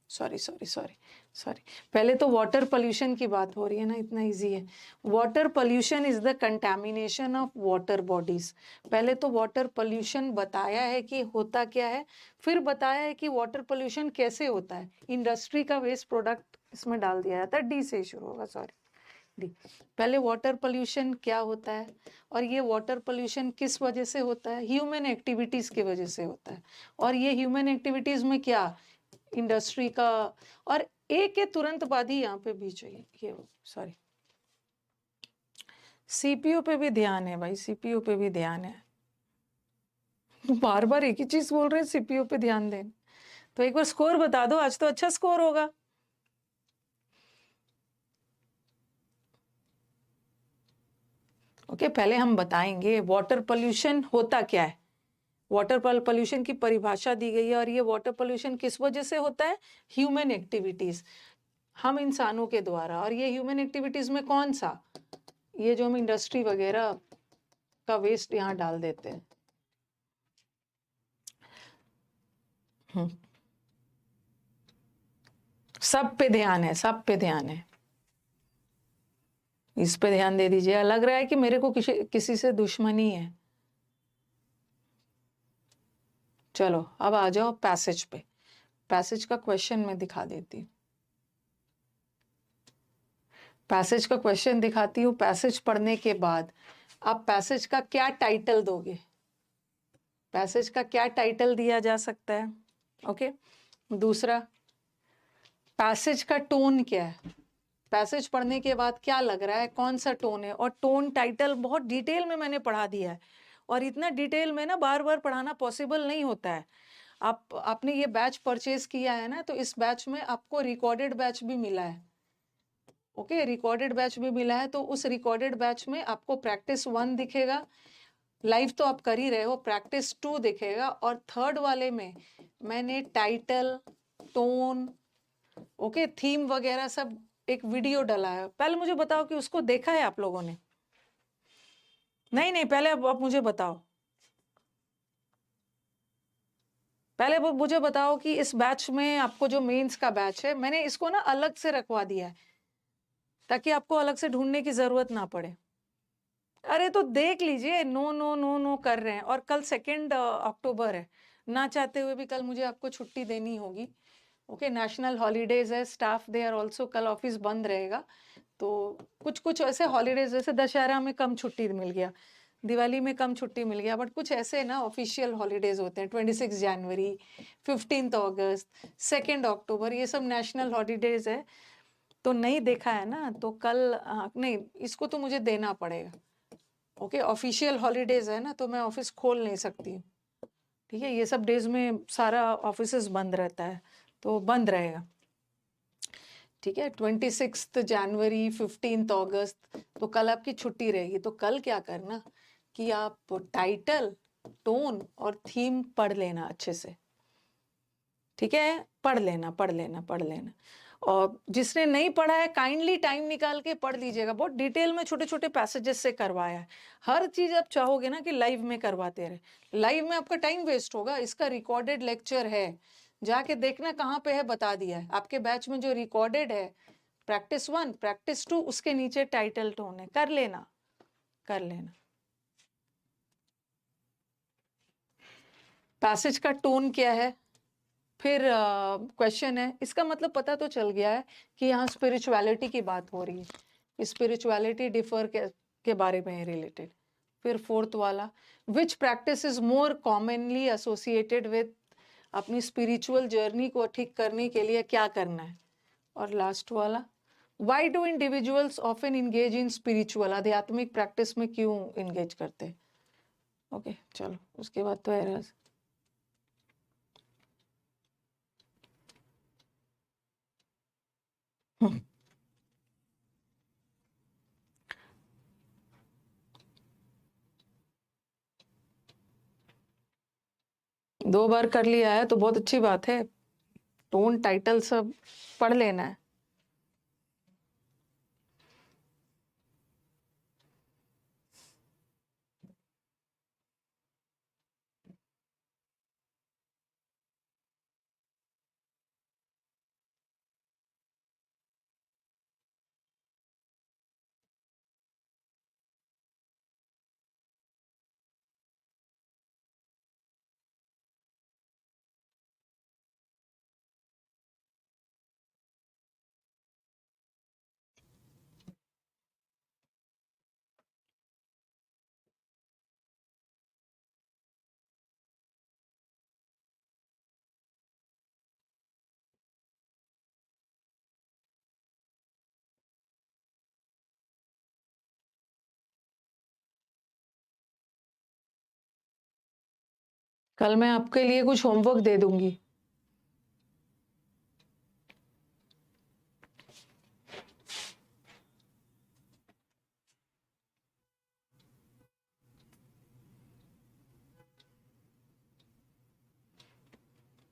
sorry sorry sorry sorry, पहले तो वाटर पोल्यूशन की बात हो रही है ना, इतना इजी है। Water pollution is the contamination of water bodies. पहले तो वाटर पोल्यूशन बताया है कि होता क्या है, फिर बताया है कि वाटर पोल्यूशन कैसे होता है। इंडस्ट्री का वेस्ट प्रोडक्ट इसमें डाल दिया जाता है, डी से शुरू होगा, सॉरी डी। पहले वाटर पोल्यूशन क्या होता है, और ये वाटर पोल्यूशन किस वजह से होता है? ह्यूमन एक्टिविटीज की वजह से होता है। और ये ह्यूमन एक्टिविटीज में क्या, इंडस्ट्री का, और ए के तुरंत बाद ही यहाँ पे बी चाहिए, ये सॉरी, सीपीयू पे भी ध्यान है भाई, सीपीयू पे भी ध्यान है, बार बार एक ही चीज बोल रहे हैं, सीपीयू पे ध्यान दें। तो एक बार स्कोर बता दो, आज तो अच्छा स्कोर होगा। ओके, पहले हम बताएंगे वाटर पोल्यूशन होता क्या है। वाटर पोल्यूशन की परिभाषा दी गई है, और ये वाटर पोल्यूशन किस वजह से होता है? ह्यूमन एक्टिविटीज, हम इंसानों के द्वारा। और ये ह्यूमन एक्टिविटीज में कौन सा? ये जो हम इंडस्ट्री वगैरह का वेस्ट यहाँ डाल देते हैं। सब पे ध्यान है, सब पे ध्यान है, इस पे ध्यान दे दीजिए। लग रहा है कि मेरे को किसी से दुश्मनी है। चलो अब आ जाओ पैसेज पे। पैसेज का क्वेश्चन मैं दिखा देती हूँ, पैसेज का क्वेश्चन दिखाती हूँ। पैसेज पढ़ने के बाद आप पैसेज का क्या टाइटल दोगे? पैसेज का क्या टाइटल दिया जा सकता है? ओके, दूसरा, पैसेज का टोन क्या है? पैसेज पढ़ने के बाद क्या लग रहा है, कौन सा टोन है? और टोन टाइटल बहुत डिटेल में मैंने पढ़ा दिया है, और इतना डिटेल में ना बार बार पढ़ाना पॉसिबल नहीं होता है। आपने ये बैच परचेज किया है ना, तो इस बैच में आपको रिकॉर्डेड बैच भी मिला है। ओके, रिकॉर्डेड बैच भी मिला है, तो उस रिकॉर्डेड बैच में आपको प्रैक्टिस 1 दिखेगा, लाइव तो आप कर ही रहे हो, प्रैक्टिस 2 दिखेगा, और थर्ड वाले में मैंने टाइटल, टोन, ओके, थीम वगैरह सब एक वीडियो डाला है। पहले मुझे बताओ कि उसको देखा है आप लोगों ने? नहीं नहीं, पहले आप मुझे बताओ, पहले वो मुझे बताओ कि इस बैच में आपको जो मेंस का बैच है, मैंने इसको ना अलग से रखवा दिया है ताकि आपको अलग से ढूंढने की जरूरत ना पड़े। अरे तो देख लीजिए, नो नो नो नो कर रहे हैं, और कल 2 अक्टूबर है, ना चाहते हुए भी कल मुझे आपको छुट्टी देनी होगी। ओके, नेशनल हॉलीडेज है, स्टाफ दे आर ऑल्सो, कल ऑफिस बंद रहेगा। तो कुछ कुछ ऐसे हॉलीडेज, जैसे दशहरा में कम छुट्टी मिल गया, दिवाली में कम छुट्टी मिल गया, बट कुछ ऐसे ना ऑफिशियल हॉलीडेज होते हैं, 26 जनवरी, 15 अगस्त, 2 अक्टूबर, ये सब नेशनल हॉलीडेज है। तो नहीं देखा है ना, तो कल नहीं, इसको तो मुझे देना पड़ेगा। ओके, ऑफिशियल हॉलीडेज है ना, तो मैं ऑफिस खोल नहीं सकती हूँ, ठीक है, ये सब डेज में सारा ऑफिस बंद रहता है, तो बंद रहेगा, ठीक है। 26 जनवरी, 15 अगस्त, तो कल आपकी छुट्टी रहेगी। तो कल क्या करना कि आप टाइटल, टोन और थीम पढ़ लेना अच्छे से, ठीक है, पढ़ लेना पढ़ लेना पढ़ लेना। और जिसने नहीं पढ़ा है, काइंडली टाइम निकाल के पढ़ लीजिएगा, बहुत डिटेल में छोटे छोटे पैसेजेस से करवाया है। हर चीज आप चाहोगे ना कि लाइव में करवाते रहे, लाइव में आपका टाइम वेस्ट होगा। इसका रिकॉर्डेड लेक्चर है, जाके देखना कहाँ पे है, बता दिया है आपके बैच में, जो रिकॉर्डेड है, प्रैक्टिस 1, प्रैक्टिस 2, उसके नीचे टाइटल, टोन है, कर लेना कर लेना। पैसेज का टोन क्या है? फिर क्वेश्चन है, इसका मतलब पता तो चल गया है कि यहाँ स्पिरिचुअलिटी की बात हो रही है, स्पिरिचुअलिटी डिफर के बारे में रिलेटेड। फिर फोर्थ वाला, which practice is more commonly associated with, अपनी स्पिरिचुअल जर्नी को ठीक करने के लिए क्या करना है। और लास्ट वाला, why do individuals often engage in spiritual, आध्यात्मिक प्रैक्टिस में क्यों इंगेज करते हैं। ओके चलो उसके बाद तो एरर्स। दो बार कर लिया है तो बहुत अच्छी बात है, टोन टाइटल सब पढ़ लेना है। कल मैं आपके लिए कुछ होमवर्क दे दूंगी।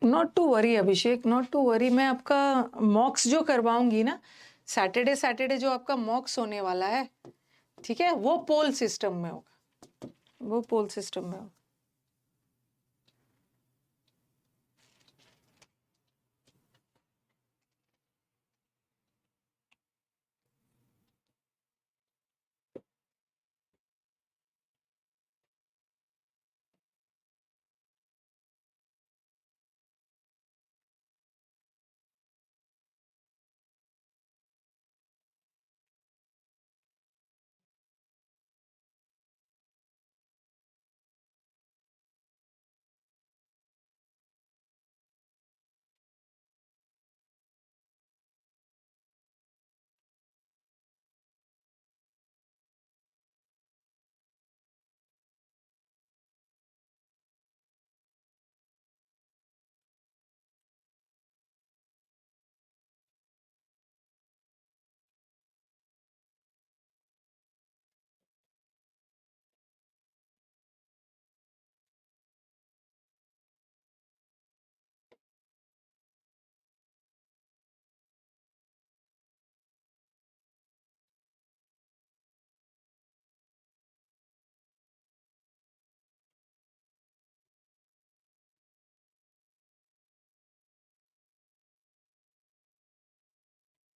Not to worry Abhishek, not to worry, मैं आपका मॉक्स जो करवाऊंगी ना, सैटरडे सैटरडे जो आपका मॉक्स होने वाला है, ठीक है, वो पोल सिस्टम में होगा, वो पोल सिस्टम में होगा।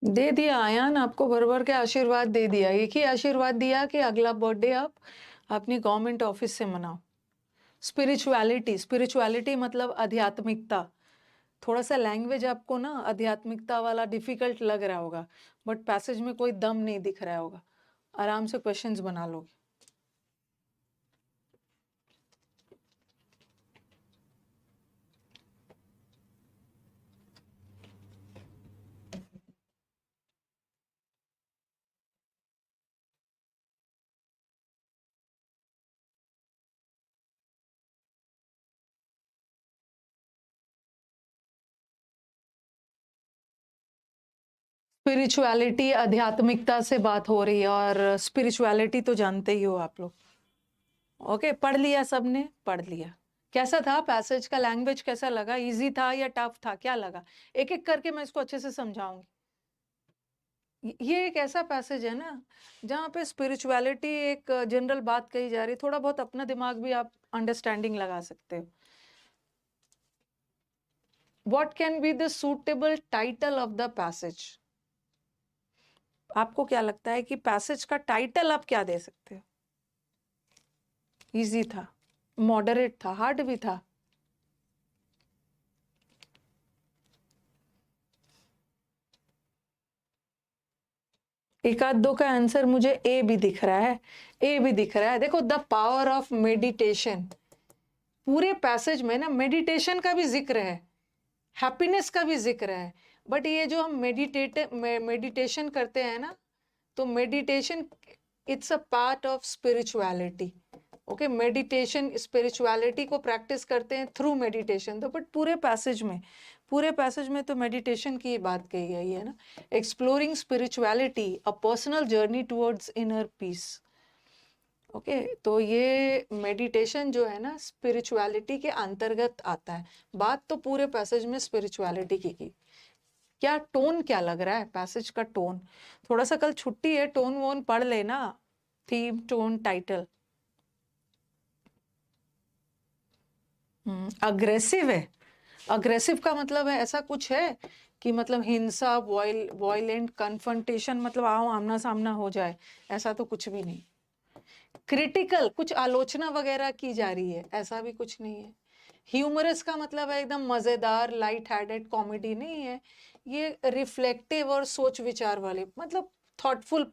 दे दिया आयान, आपको भर भर के आशीर्वाद दे दिया। एक ही आशीर्वाद दिया कि अगला बर्थडे आप अपनी गवर्नमेंट ऑफिस से मनाओ। स्पिरिचुअलिटी, स्पिरिचुअलिटी मतलब आध्यात्मिकता। थोड़ा सा लैंग्वेज आपको ना आध्यात्मिकता वाला डिफिकल्ट लग रहा होगा, बट पैसेज में कोई दम नहीं दिख रहा होगा, आराम से क्वेश्चंस बना लोगे। स्पिरिचुअलिटी, आध्यात्मिकता से बात हो रही है, और स्पिरिचुअलिटी तो जानते ही हो आप लोग। ओके, पढ़ लिया सबने, पढ़ लिया। कैसा था पैसेज का, लैंग्वेज कैसा लगा, इजी था या टफ था, क्या लगा? एक एक करके मैं इसको अच्छे से समझाऊंगी। ये एक ऐसा पैसेज है ना जहाँ पे स्पिरिचुअलिटी एक जनरल बात कही जा रही है, थोड़ा बहुत अपना दिमाग भी आप अंडरस्टैंडिंग लगा सकते हो। What can be the suitable title of the passage? आपको क्या लगता है कि पैसेज का टाइटल आप क्या दे सकते हो? इजी था, मॉडरेट था, हार्ड भी था? एक आध दो का आंसर मुझे ए भी दिख रहा है, ए भी दिख रहा है। देखो, द पावर ऑफ मेडिटेशन, पूरे पैसेज में ना मेडिटेशन का भी जिक्र है, हैप्पीनेस का भी जिक्र है। बट ये जो हम मेडिटेशन करते हैं ना, तो meditation it's a part of spirituality. Okay, meditation spirituality को प्रैक्टिस करते हैं थ्रू मेडिटेशन। तो बट पूरे पैसेज में तो मेडिटेशन की बात कही गई है ना। Exploring spirituality, a personal journey towards inner peace. Okay, तो ये मेडिटेशन जो है ना स्पिरिचुअलिटी के अंतर्गत आता है। बात तो पूरे पैसेज में स्पिरिचुअलिटी की। क्या टोन क्या लग रहा है पैसेज का टोन? थोड़ा सा कल छुट्टी है, टोन वोन पढ़ लेना, थीम, टोन, टाइटल। अग्रेसिव है। अग्रेसिव का मतलब है ऐसा कुछ है कि मतलब हिंसा, वॉयलेंट कन्फ्रंटेशन, मतलब आओ आमना सामना हो जाए, ऐसा तो कुछ भी नहीं। क्रिटिकल, कुछ आलोचना वगैरह की जा रही है, ऐसा भी कुछ नहीं है। ह्यूमरस का मतलब है एकदम मजेदार, लाइट हार्टेड कॉमेडी नहीं है ये। रिफ्लेक्टिव और सोच विचार वाले, मतलब थॉटफुल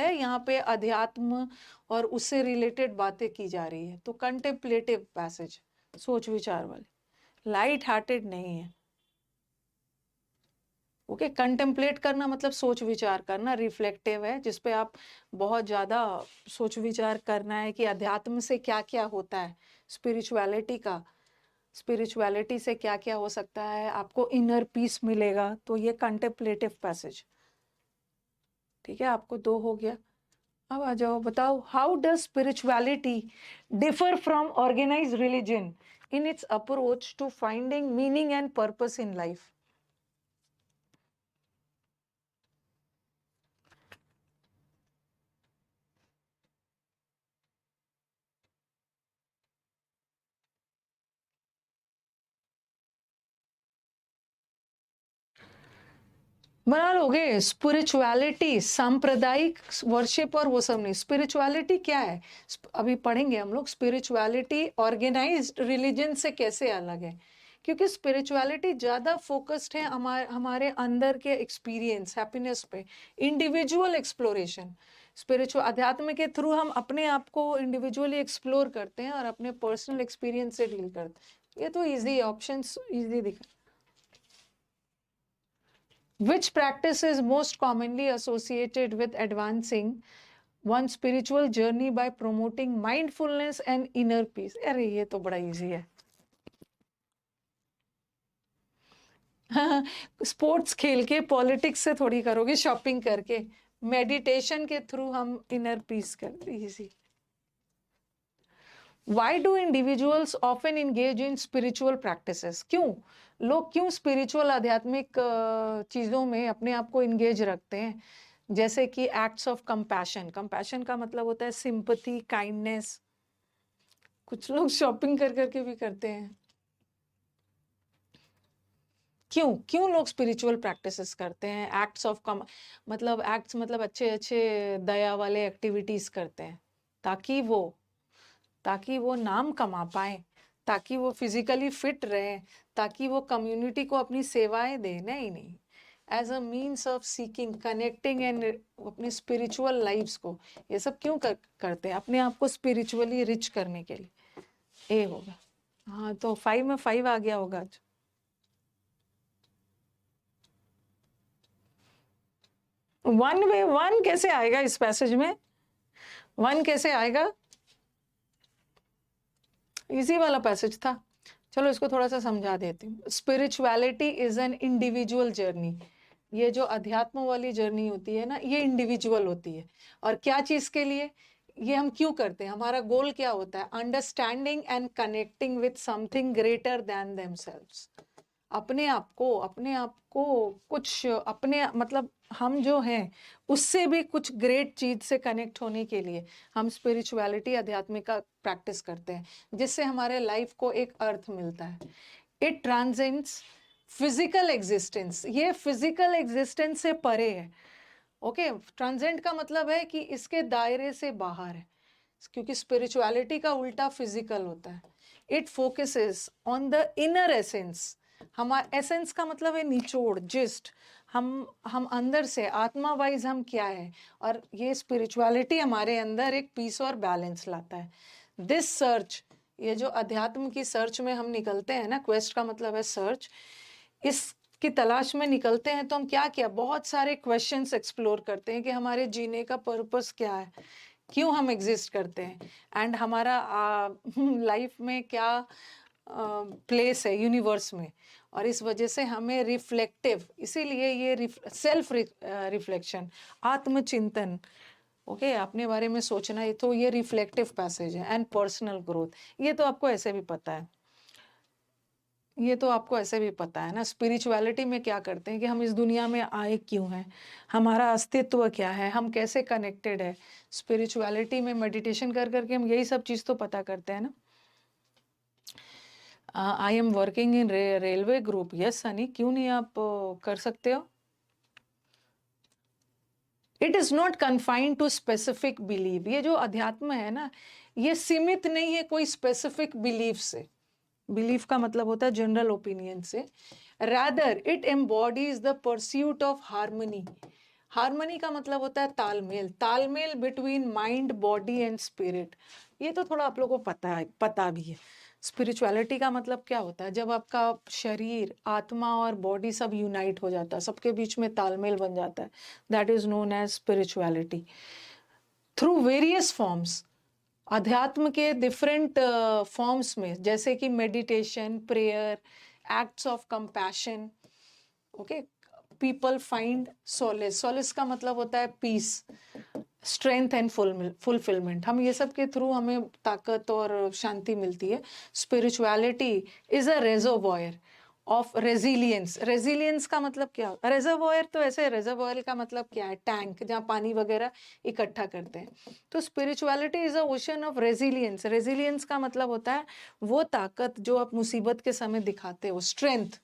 है। यहाँ पे अध्यात्म और उससे रिलेटेड बातें की जा रही है, तो कंटेम्पलेटिव पैसेज, सोच विचार वाले, लाइट हार्टेड नहीं है। ओके, कंटेम्पलेट करना मतलब सोच विचार करना, रिफ्लेक्टिव है जिसपे आप बहुत ज्यादा सोच विचार करना है कि अध्यात्म से क्या क्या होता है, स्पिरिचुअलिटी से क्या क्या हो सकता है, आपको इनर पीस मिलेगा, तो ये कंटेम्पलेटिव पैसेज। ठीक है, आपको 2 हो गया। अब आ जाओ, बताओ, how does spirituality differ from organised religion in its approach to finding meaning and purpose in life? बना लोगे? स्पिरिचुअलिटी, सांप्रदायिक वर्शिप और वो सब नहीं। स्पिरिचुअलिटी क्या है, अभी पढ़ेंगे हम लोग। स्पिरिचुअलिटी ऑर्गेनाइज्ड रिलीजन से कैसे अलग है, क्योंकि स्पिरिचुअलिटी ज्यादा फोकस्ड है हमारे अंदर के एक्सपीरियंस, हैप्पीनेस पे, इंडिविजुअल एक्सप्लोरेशन। स्पिरिचुअल अध्यात्म के थ्रू हम अपने आप को इंडिविजुअली एक्सप्लोर करते हैं और अपने पर्सनल एक्सपीरियंस से डील करते हैं। ये तो इजी ऑप्शंस इजी दिखा। Which practice is most commonly associated with advancing one's spiritual journey by promoting mindfulness and inner peace? अरे ये तो बड़ा इजी है। स्पोर्ट्स खेल के, पॉलिटिक्स से थोड़ी करोगे, शॉपिंग करके, मेडिटेशन के थ्रू हम इनर पीस कर। Easy. Why do individuals often engage in spiritual practices? क्यों लोग, क्यों स्पिरिचुअल आध्यात्मिक चीजों में अपने आप को इंगेज रखते हैं? जैसे कि एक्ट्स ऑफ कंपैशन, कंपैशन का मतलब होता है सिंपथी, काइंडनेस। कुछ लोग शॉपिंग कर करके भी करते हैं। क्यों क्यों लोग स्पिरिचुअल प्रैक्टिसेस करते हैं? एक्ट्स ऑफ कम मतलब, एक्ट्स मतलब अच्छे अच्छे दया वाले एक्टिविटीज करते हैं, ताकि वो ताकि वो नाम कमा पाए, ताकि वो फिजिकली फिट रहे, ताकि वो कम्युनिटी को अपनी सेवाएं दे। नहीं, as a means of seeking, connecting and अपनी स्पिरिचुअल लाइफ्स को। ये सब क्यों करते हैं? अपने आप को स्पिरिचुअली रिच करने के लिए। ए होगा। हाँ, तो 5 में 5 आ गया होगा आज। 1 में 1 कैसे आएगा इस पैसेज में? 1 कैसे आएगा? इजी वाला पैसेज था। चलो इसको थोड़ा सा समझा देती हूँ। Spirituality is an individual journey. ये जो अध्यात्म वाली जर्नी होती है ना, ये इंडिविजुअल होती है। और क्या चीज के लिए ये हम क्यों करते हैं, हमारा गोल क्या होता है? Understanding and connecting with something greater than themselves. अपने आप को कुछ अपने मतलब हम जो हैं उससे भी कुछ ग्रेट चीज से कनेक्ट होने के लिए हम स्पिरिचुअलिटी, अध्यात्म का प्रैक्टिस करते हैं, जिससे हमारे लाइफ को एक अर्थ मिलता है। इट ट्रांसेंड्स फिजिकल एग्जिस्टेंस, ये फिजिकल एग्जिस्टेंस से परे है। ओके, ट्रांसेंड का मतलब है कि इसके दायरे से बाहर है, क्योंकि स्पिरिचुअलिटी का उल्टा फिजिकल होता है। It focuses on the inner essence. हमारा एसेंस का मतलब है निचोड़, जिस्ट। हम अंदर से आत्मा वाइज हम क्या है, और ये स्पिरिचुअलिटी हमारे अंदर एक पीस और बैलेंस लाता है। दिस सर्च, ये जो अध्यात्म की सर्च में हम निकलते हैं ना, क्वेस्ट का मतलब है सर्च, इसकी तलाश में निकलते हैं तो हम क्या क्या बहुत सारे क्वेश्चंस एक्सप्लोर करते हैं कि हमारे जीने का पर्पस क्या है, क्यों हम एग्जिस्ट करते हैं, एंड हमारा लाइफ में क्या प्लेस है यूनिवर्स में। और इस वजह से हमें रिफ्लेक्टिव, इसीलिए ये सेल्फ रिफ्लेक्शन, आत्मचिंतन, ओके, अपने बारे में सोचना, ये तो ये रिफ्लेक्टिव पैसेज है। एंड पर्सनल ग्रोथ, ये तो आपको ऐसे भी पता है, ये तो आपको ऐसे भी पता है ना। स्पिरिचुअलिटी में क्या करते हैं कि हम इस दुनिया में आए क्यों हैं, हमारा अस्तित्व क्या है, हम कैसे कनेक्टेड है। स्पिरिचुअलिटी में मेडिटेशन कर करके हम यही सब चीज़ तो पता करते हैं ना। I am working in railway group. Yes Sunny, क्यों नहीं आप कर सकते हो। It is not confined to specific believe. ये जो अध्यात्म है ना, ये सीमित नहीं है कोई स्पेसिफिक बिलीफ से। बिलीफ का मतलब होता है जनरल ओपिनियन से। Rather it embodies the pursuit of harmony. Harmony का मतलब होता है तालमेल, तालमेल between mind, body and spirit. ये तो थोड़ा आप लोगों को पता भी है। स्पिरिचुअलिटी का मतलब क्या होता है, जब आपका शरीर, आत्मा और बॉडी सब यूनाइट हो जाता है, सबके बीच में तालमेल बन जाता है, that is known as spirituality. Through various forms, अध्यात्म के डिफरेंट फॉर्म्स में, जैसे कि meditation, prayer, acts of compassion, okay, people find solace. Solace का मतलब होता है पीस, स्ट्रेंथ एंड फुलफिलमेंट। हम ये सब के थ्रू हमें ताकत और शांति मिलती है। Spirituality is a reservoir of resilience. Resilience का मतलब क्या, रेजर्वॉयर तो ऐसे, रेजर्वॉयर का मतलब क्या है, टैंक जहाँ पानी वगैरह इकट्ठा करते हैं। तो spirituality is a ocean of resilience. Resilience का मतलब होता है वो ताकत जो आप मुसीबत के समय दिखाते हो, स्ट्रेंथ।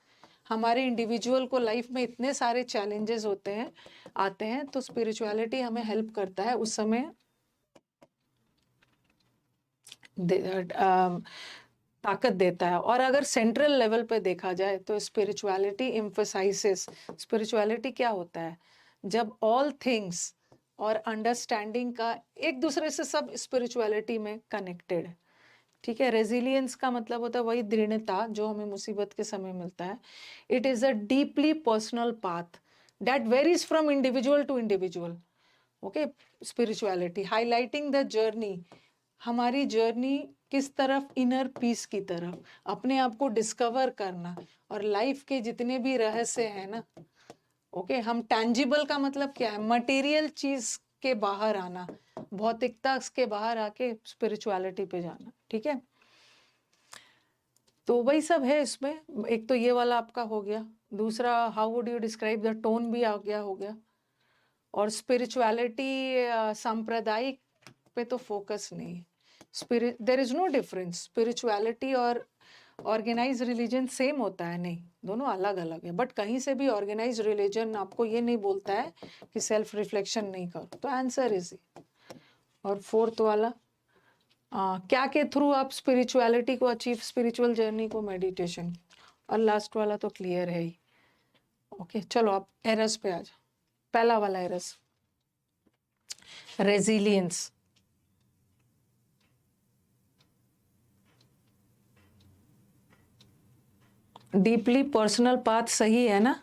हमारे इंडिविजुअल को लाइफ में इतने सारे चैलेंजेस होते हैं, आते हैं, तो स्पिरिचुअलिटी हमें हेल्प करता है उस समय ताकत देता है। और अगर सेंट्रल लेवल पे देखा जाए तो स्पिरिचुअलिटी एम्फसाइजेस, स्पिरिचुअलिटी क्या होता है, जब ऑल थिंग्स और अंडरस्टैंडिंग का एक दूसरे से सब स्पिरिचुअलिटी में कनेक्टेड है। ठीक है। रेजिलियंस का मतलब होता है वही दृढ़ता जो हमें मुसीबत के समय मिलता है। It is a deeply personal path that varies from individual to individual. Okay, spirituality highlighting the journey, हमारी जर्नी किस तरफ, इनर पीस की तरफ, अपने आप को डिस्कवर करना। और लाइफ के जितने भी रहस्य हैं ना, ओके, हम टैंजिबल का मतलब क्या है, मटेरियल चीज के बाहर आना, भौतिकता के बाहर आके स्पिरिचुअलिटी पे जाना। ठीक है, तो वही सब है इसमें। एक तो ये वाला आपका हो गया, दूसरा how would you describe the tone भी आ गया, हो गया। और स्पिरिचुअलिटी सांप्रदायिक पे तो फोकस नहीं है। Spirit, there is no difference. Spirituality और ऑर्गेनाइज रिलीजन सेम होता है नहीं, दोनों अलग अलग है। बट कहीं से भी ऑर्गेनाइज रिलीजन आपको ये नहीं बोलता है कि सेल्फ रिफ्लेक्शन नहीं करो। तो आंसर इज, और फोर्थ वाला क्या के थ्रू आप स्पिरिचुअलिटी को अचीव, स्पिरिचुअल जर्नी को मेडिटेशन। और लास्ट वाला तो क्लियर है ही। ओके, चलो आप एरस पे आ जाओ। पहला वाला Eris, resilience. Deeply personal path सही है ना,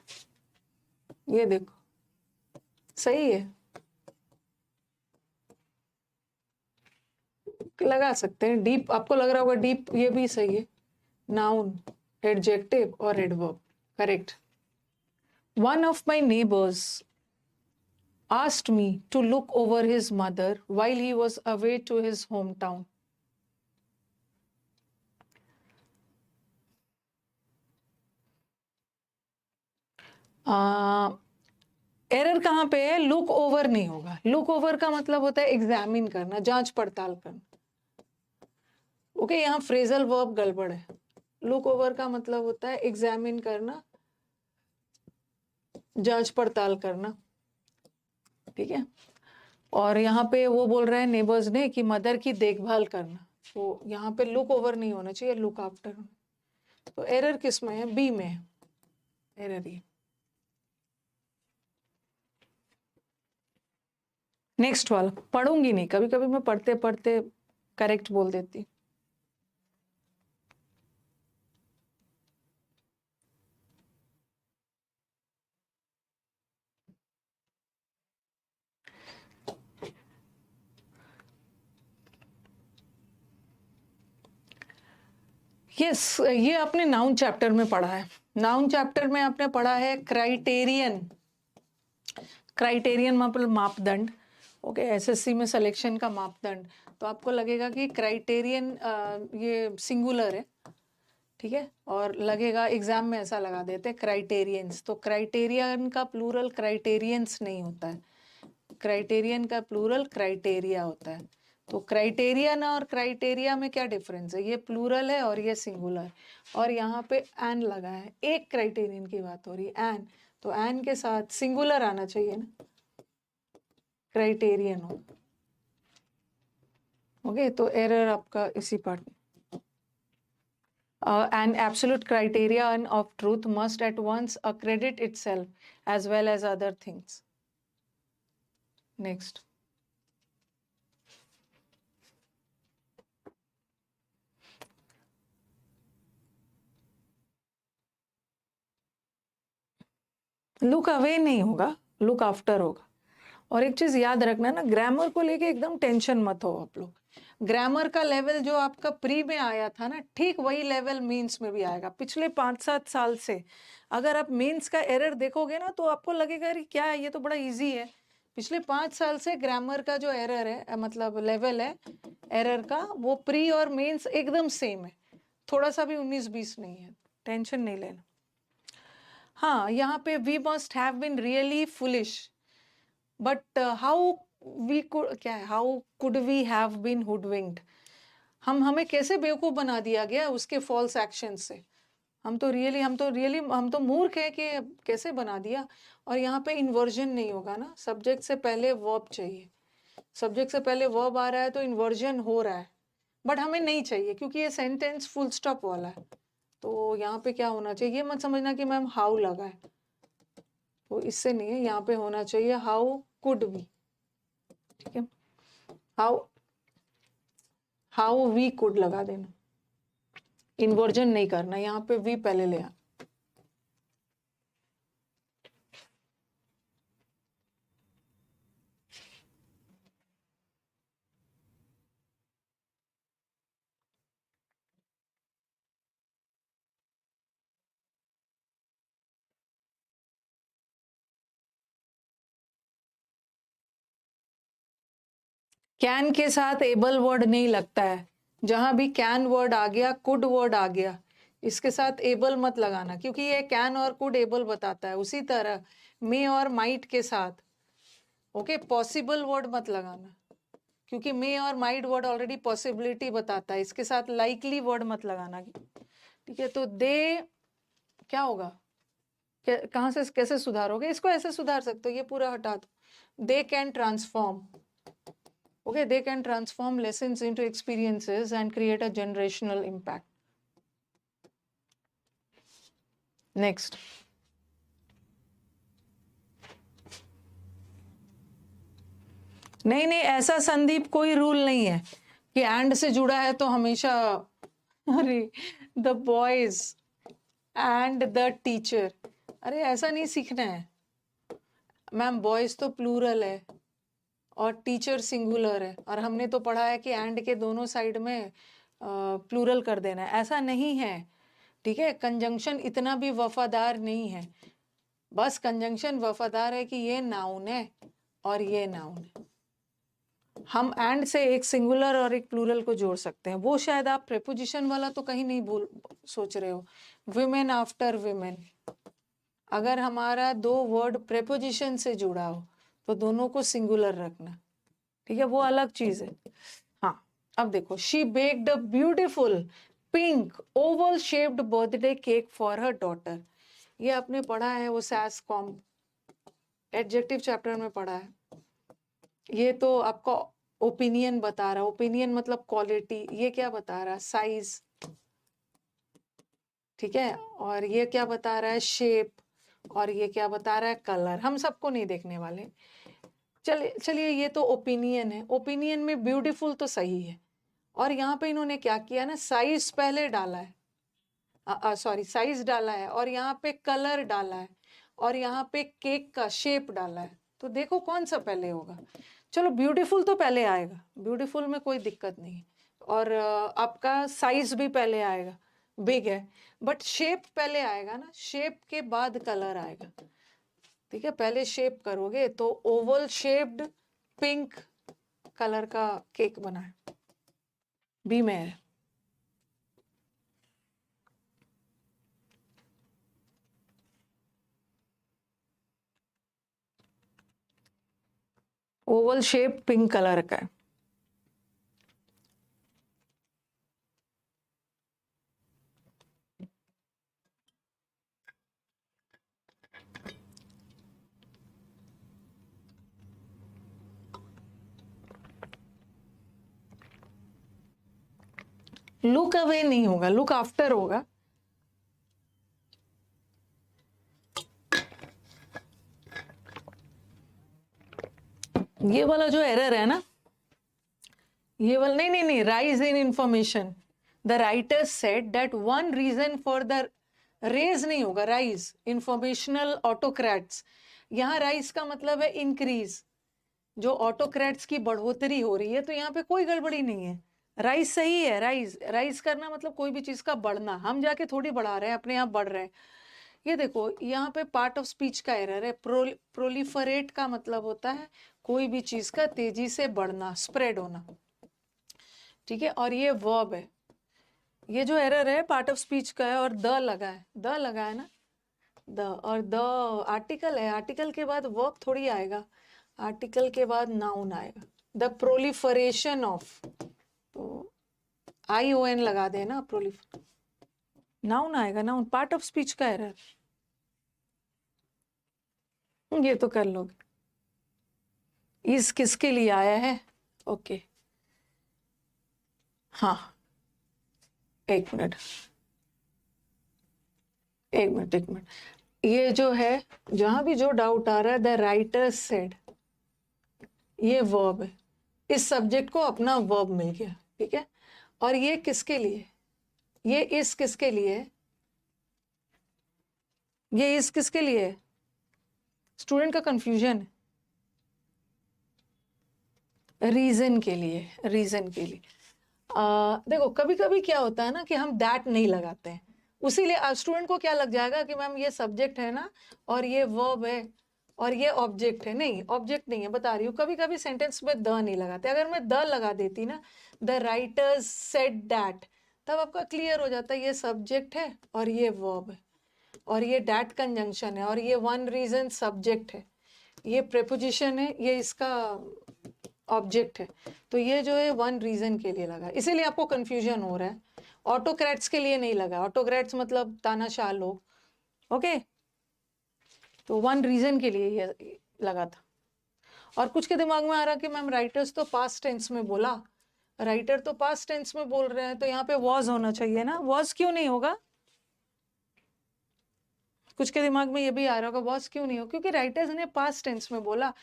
ये देखो सही है, लगा सकते हैं। डीप आपको लग रहा होगा डीप, ये भी सही है। नाउन, एडजेक्टिव और adverb, correct. One of my neighbours asked me to look over his mother while he was away to his hometown. Error कहाँ पे है, लुक ओवर नहीं होगा। लुक ओवर का मतलब होता है एग्जामिन करना, जांच पड़ताल करना। ओके, यहाँ फ्रेजल वर्ब गड़बड़ है। लुक ओवर का मतलब होता है एग्जामिन करना, जांच पड़ताल करना। ठीक है, और यहाँ पे वो बोल रहे हैं नेबर्स ने कि मदर की देखभाल करना, तो यहाँ पे लुक ओवर नहीं होना चाहिए, लुक आफ्टर। तो एरर किस में है, बी में है एरर। ये नेक्स्ट वाला पढ़ूंगी नहीं, कभी कभी मैं पढ़ते पढ़ते करेक्ट बोल देती। यस, ये आपने नाउन चैप्टर में पढ़ा है। नाउन चैप्टर में आपने पढ़ा है क्राइटेरियन। क्राइटेरियन मतलब मापदंड। ओके, एसएससी में सिलेक्शन का मापदंड। तो आपको लगेगा कि क्राइटेरियन ये सिंगुलर है, ठीक है, और लगेगा एग्जाम में ऐसा लगा देते हैं क्राइटेरियंस। तो क्राइटेरियन का प्लूरल क्राइटेरियंस नहीं होता है, क्राइटेरियन का प्लूरल क्राइटेरिया होता है। तो क्राइटेरियन और क्राइटेरिया में क्या डिफरेंस है? ये प्लूरल है और ये सिंगुलर, और यहाँ पे एन लगा है, एक क्राइटेरियन की बात हो रही है, एन। तो एन के साथ सिंगुलर आना चाहिए ना, क्राइटेरियन हो। ओके, तो एरर आपका इसी पार्ट में। An absolute criterion of truth must at once accredit itself as well as other things. Next. Look away नहीं होगा, लुक आफ्टर होगा। और एक चीज याद रखना ना, ग्रामर को लेके एकदम टेंशन मत हो आप लोग। ग्रामर का लेवल जो आपका प्री में आया था ना, ठीक वही लेवल मेंस में भी आएगा। पिछले 5-7 साल से अगर आप मेंस का एरर देखोगे ना, तो आपको लगेगा अरे क्या है, ये तो बड़ा इजी है। पिछले 5 साल से ग्रामर का जो एरर है, मतलब लेवल है एरर का, वो प्री और मेंस एकदम सेम है, थोड़ा सा भी 19-20 नहीं है। टेंशन नहीं लेना। हाँ, यहाँ पे we must have been really foolish, but how we could, क्या है, how could we have been hoodwinked. हमें कैसे बेवकूफ बना दिया गया उसके फॉल्स एक्शन से। हम तो मूर्ख है कि कैसे बना दिया। और यहाँ पे इन्वर्जन नहीं होगा ना, सब्जेक्ट से पहले वर्ब चाहिए। सब्जेक्ट से पहले वर्ब आ रहा है तो इन्वर्जन हो रहा है, बट हमें नहीं चाहिए क्योंकि ये सेंटेंस फुल स्टॉप वाला है। तो यहाँ पे क्या होना चाहिए, ये मत समझना कि मैम हाउ लगा है, तो इससे नहीं है। यहाँ पे होना चाहिए हाउ कुड वी, ठीक है, हाउ हाउ वी कुड लगा देना, इन्वर्जन नहीं करना, यहाँ पे वी पहले ले आना। कैन के साथ एबल वर्ड नहीं लगता है। जहां भी कैन वर्ड आ गया, कुड वर्ड आ गया, इसके साथ एबल मत लगाना, क्योंकि ये कैन और कुड एबल बताता है। उसी तरह मे और माइट के साथ, ओके, पॉसिबल वर्ड मत लगाना, क्योंकि मे और माइट वर्ड ऑलरेडी पॉसिबिलिटी बताता है। इसके साथ लाइकली वर्ड मत लगाना, ठीक है। तो दे क्या होगा, कहाँ से कैसे सुधारोगे इसको? ऐसे सुधार सकते हो, ये पूरा हटा दो। They can transform, okay, they can transform lessons into experiences and create a generational impact. Next. नहीं नहीं, ऐसा संदीप कोई रूल नहीं है कि एंड से जुड़ा है तो हमेशा, अरे the boys and the teacher, अरे ऐसा नहीं सीखना है मैम। बॉयज तो प्लूरल है और टीचर सिंगुलर है, और हमने तो पढ़ा है कि एंड के दोनों साइड में प्लूरल कर देना है। ऐसा नहीं है, ठीक है। कंजंक्शन इतना भी वफादार नहीं है, बस कंजंक्शन वफादार है कि ये नाउन है और ये नाउन है। हम एंड से एक सिंगुलर और एक प्लूरल को जोड़ सकते हैं। वो शायद आप प्रेपोजिशन वाला तो कहीं नहीं बोल सोच रहे हो। विमेन आफ्टर विमेन, अगर हमारा दो वर्ड प्रेपोजिशन से जुड़ा हो तो दोनों को सिंगुलर रखना, ठीक है, वो अलग चीज है। हाँ, अब देखो, she baked a beautiful pink Oval shaped birthday cake for her daughter. ये आपने पढ़ा है, वो सैस कॉम एडजेक्टिव चैप्टर में पढ़ा है। ये तो आपका ओपिनियन बता रहा है, ओपिनियन मतलब क्वालिटी। ये क्या बता रहा है? साइज, ठीक है। और ये क्या बता रहा है? शेप। और ये क्या बता रहा है? कलर। हम सबको नहीं देखने वाले, चलिए चलिए, ये तो ओपिनियन है, ओपिनियन में ब्यूटीफुल तो सही है, और यहाँ पे इन्होंने क्या किया ना, साइज पहले डाला है, सॉरी साइज डाला है, और यहाँ पे कलर डाला है, और यहाँ पे केक का शेप डाला है, तो देखो कौन सा पहले होगा। चलो ब्यूटीफुल तो पहले आएगा, ब्यूटीफुल में कोई दिक्कत नहीं है, और आपका साइज भी पहले आएगा, बिग है, बट शेप पहले आएगा ना, शेप के बाद कलर आएगा। ठीक है, पहले शेप करोगे तो ओवल शेप्ड पिंक कलर का केक बना है, बी में है। ओवल शेप पिंक कलर का है। लुक अवे नहीं होगा, लुक आफ्टर होगा। ये वाला जो एरर है ना, ये वाला नहीं, rise in information, the writer said that one reason for the, raise नहीं होगा, राइज इंफॉर्मेशनल ऑटोक्रेट्स, यहाँ राइज का मतलब है इंक्रीज, जो ऑटोक्रेट्स की बढ़ोतरी हो रही है, तो यहाँ पे कोई गड़बड़ी नहीं है, राइज सही है। राइज राइज करना मतलब कोई भी चीज का बढ़ना, हम जाके थोड़ी बढ़ा रहे हैं, अपने आप बढ़ रहे हैं। ये देखो यहाँ पे पार्ट ऑफ स्पीच का एरर है, प्रोलिफरेट का मतलब होता है कोई भी चीज का तेजी से बढ़ना, स्प्रेड होना। ठीक है, और ये वर्ब है, ये जो एरर है पार्ट ऑफ स्पीच का है, और द लगा है, द लगा है ना, द, और द आर्टिकल है, आर्टिकल के बाद वर्ब थोड़ी आएगा, आर्टिकल के बाद नाउन आएगा, द प्रोलिफरेशन ऑफ, तो ION लगा देना, प्रोलिफ, नाउन आएगा, नाउन, पार्ट ऑफ स्पीच का एरर, ये तो कर लोगे। इस किसके लिए आया है, ओके, हाँ, एक मिनट, एक मिनट, ये जो है, जहां भी जो डाउट आ रहा है, द राइटर सेड, ये वर्ब है, इस सब्जेक्ट को अपना वर्ब मिल गया। ठीक है, और ये किसके लिए, ये इस किसके लिए, ये इस किसके लिए, स्टूडेंट का कंफ्यूजन है, रीजन के लिए, रीजन के लिए। देखो कभी कभी क्या होता है ना कि हम दैट नहीं लगाते हैं, उसीलिए स्टूडेंट को क्या लग जाएगा कि मैम ये सब्जेक्ट है ना, और ये वर्ब है, और ये ऑब्जेक्ट है। नहीं, ऑब्जेक्ट नहीं है, बता रही हूँ, कभी कभी सेंटेंस में द नहीं लगाते, अगर मैं द लगा देती ना, द राइटर्स सेड दैट, तब आपका क्लियर हो जाता है ये सब्जेक्ट है और ये वर्ब है, और ये डैट कंजंक्शन है, और ये वन रीजन सब्जेक्ट है, ये प्रेपोजिशन है, ये इसका ऑब्जेक्ट है, तो ये जो है वन रीजन के लिए लगा, इसीलिए आपको कंफ्यूजन हो रहा है। ऑटोक्रेट्स के लिए नहीं लगा, ऑटोक्रेट्स मतलब तानाशाह लोग, ओके, तो वन रीजन के लिए ये लगा था। और कुछ के दिमाग में आ रहा कि मैम राइटर्स तो पास्ट टेंस में बोला, राइटर तो पास्ट टेंस में बोल रहे हैं, तो यहाँ पे वॉज होना चाहिए ना, वॉज क्यों नहीं होगा, कुछ के दिमाग में ये भी आ रहा होगा वॉज क्यों नहीं हो, क्योंकि राइटर्स ने पास्ट टेंस में बोला,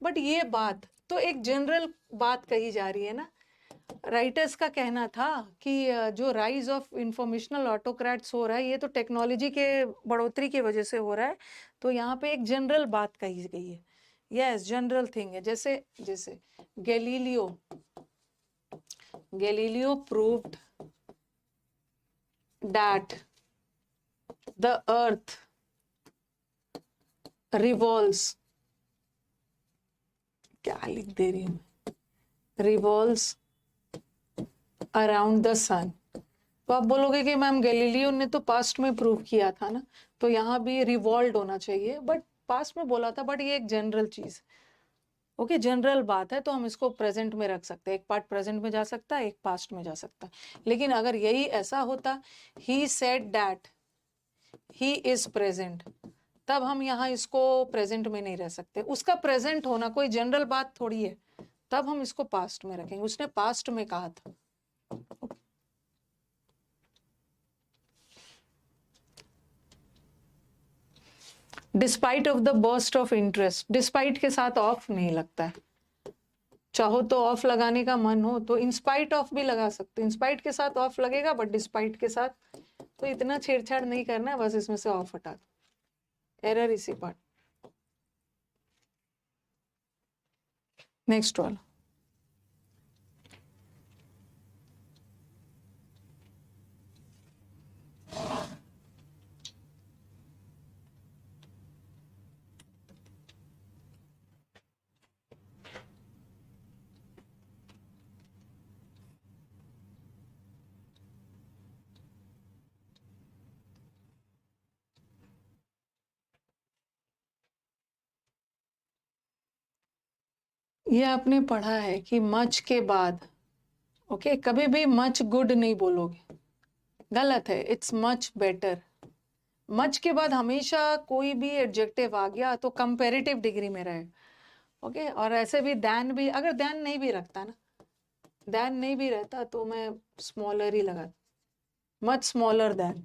बट ये बात तो एक जनरल बात कही जा रही है ना, राइटर्स का कहना था कि जो राइज ऑफ इंफॉर्मेशनल ऑटोक्रेट्स हो रहा है, ये तो टेक्नोलॉजी के बढ़ोतरी की वजह से हो रहा है, तो यहाँ पे एक जनरल बात कही गई है, यस जनरल थिंग है, जैसे जैसे Galileo, Galileo proved that the earth revolves, क्या लिख दे रही हूँ, रिवॉल्व्स अराउंड द सन, तो आप बोलोगे कि मैम गैलीलियो ने तो पास्ट में प्रूव किया था ना, तो यहाँ भी रिवॉल्व होना चाहिए, बट पास्ट में बोला था, बट ये एक जनरल चीज, ओके, जनरल बात है, तो हम इसको प्रेजेंट में रख सकते हैं, एक पार्ट प्रेजेंट में जा सकता है, एक पास्ट में जा सकता है, लेकिन अगर यही ऐसा होता, he said that he is present, तब हम यहाँ इसको प्रेजेंट में नहीं रह सकते, उसका प्रेजेंट होना कोई जनरल बात थोड़ी है, तब हम इसको पास्ट में रखेंगे, उसने पास्ट में कहा था। Despite of the burst of interest, despite के साथ ऑफ नहीं लगता है। चाहो तो ऑफ लगाने का मन हो तो इंस्पाइट ऑफ भी लगा सकते, इंस्पाइट के साथ ऑफ लगेगा, बट डिस्पाइट के साथ तो इतना छेड़छाड़ नहीं करना है, बस इसमें से ऑफ हटा दो। एरर इसी पार्ट। नेक्स्ट वाला, ये आपने पढ़ा है कि मच के बाद, ओके, कभी भी मच गुड नहीं बोलोगे, गलत है। It's much better. मच के बाद हमेशा कोई भी एडजेक्टिव आ गया तो कंपैरेटिव डिग्री में रहे, ओके। और ऐसे भी दैन भी, अगर दैन नहीं भी रखता ना, दैन नहीं भी रहता तो मैं स्मॉलर ही लगा, मच स्मॉलर दैन,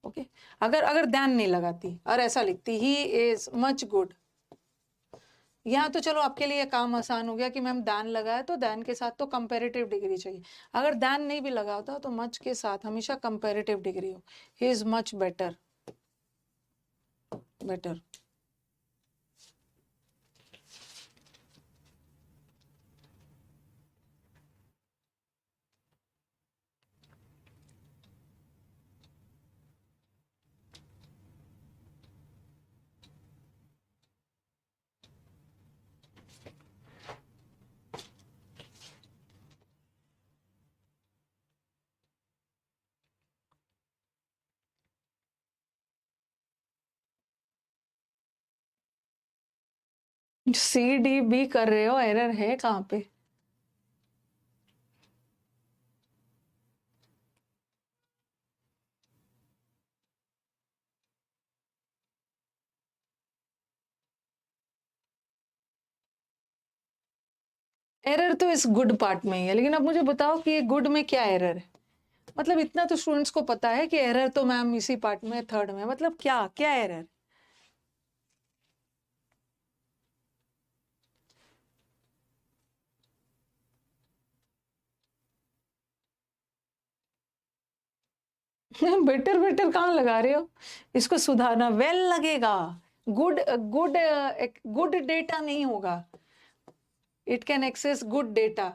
ओके। अगर अगर दैन नहीं लगाती और ऐसा लिखती ही इज मच गुड, यहाँ तो चलो आपके लिए काम आसान हो गया कि मैम दैन लगाया तो दैन के साथ तो कंपैरेटिव डिग्री चाहिए। अगर दैन नहीं भी लगा होता तो मच के साथ हमेशा कंपैरेटिव डिग्री हो, he is much better, better. C D B कर रहे हो, एरर है कहाँ पे? एरर तो इस गुड पार्ट में ही है, लेकिन अब मुझे बताओ कि ये गुड में क्या एरर है? मतलब इतना तो स्टूडेंट्स को पता है कि एरर तो मैम इसी पार्ट में, थर्ड में, मतलब क्या क्या एरर? बेटर बेटर कहाँ लगा रहे हो? इसको सुधारना, वेल लगेगा। गुड गुड गुड डेटा नहीं होगा। It can access good data.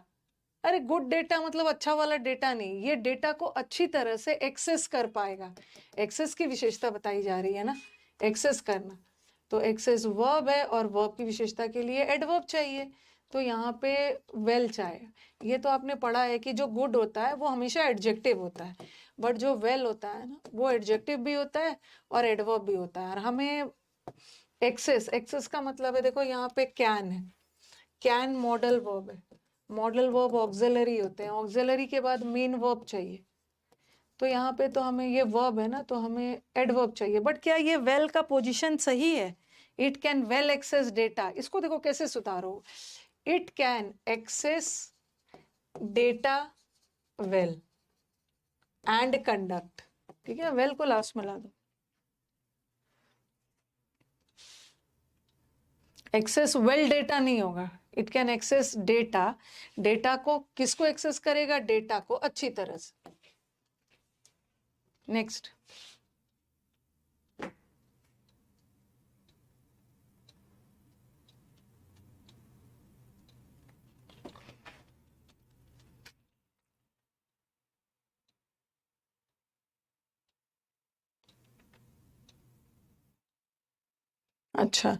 अरे गुड डेटा मतलब अच्छा वाला डेटा नहीं, ये डेटा को अच्छी तरह से एक्सेस कर पाएगा। एक्सेस की विशेषता बताई जा रही है ना, एक्सेस करना। तो एक्सेस वर्ब है और वर्ब की विशेषता के लिए एडवर्ब चाहिए, तो यहाँ पे वेल चाहिए। ये तो आपने पढ़ा है कि जो गुड होता है वो हमेशा एडजेक्टिव होता है, बट जो वेल होता है ना वो एडजेक्टिव भी होता है और एडवर्ब भी होता है। और हमें एक्सेस, एक्सेस का मतलब है, देखो यहाँ पे कैन है, कैन मॉडल वर्ब है, मॉडल वर्ब ऑक्सिलरी होते हैं, ऑक्सिलरी के बाद मेन वर्ब चाहिए। तो यहाँ पे तो हमें ये वर्ब है ना, तो हमें एडवर्ब चाहिए। बट क्या ये वेल का पोजीशन सही है? It can well access data, इसको देखो कैसे सुधारो। It can access data well and conduct, ठीक है, वेल को लास्ट में ला दो। एक्सेस वेल डेटा नहीं होगा, it can access data. Data को किसको एक्सेस करेगा? डेटा को अच्छी तरह से। नेक्स्ट, अच्छा,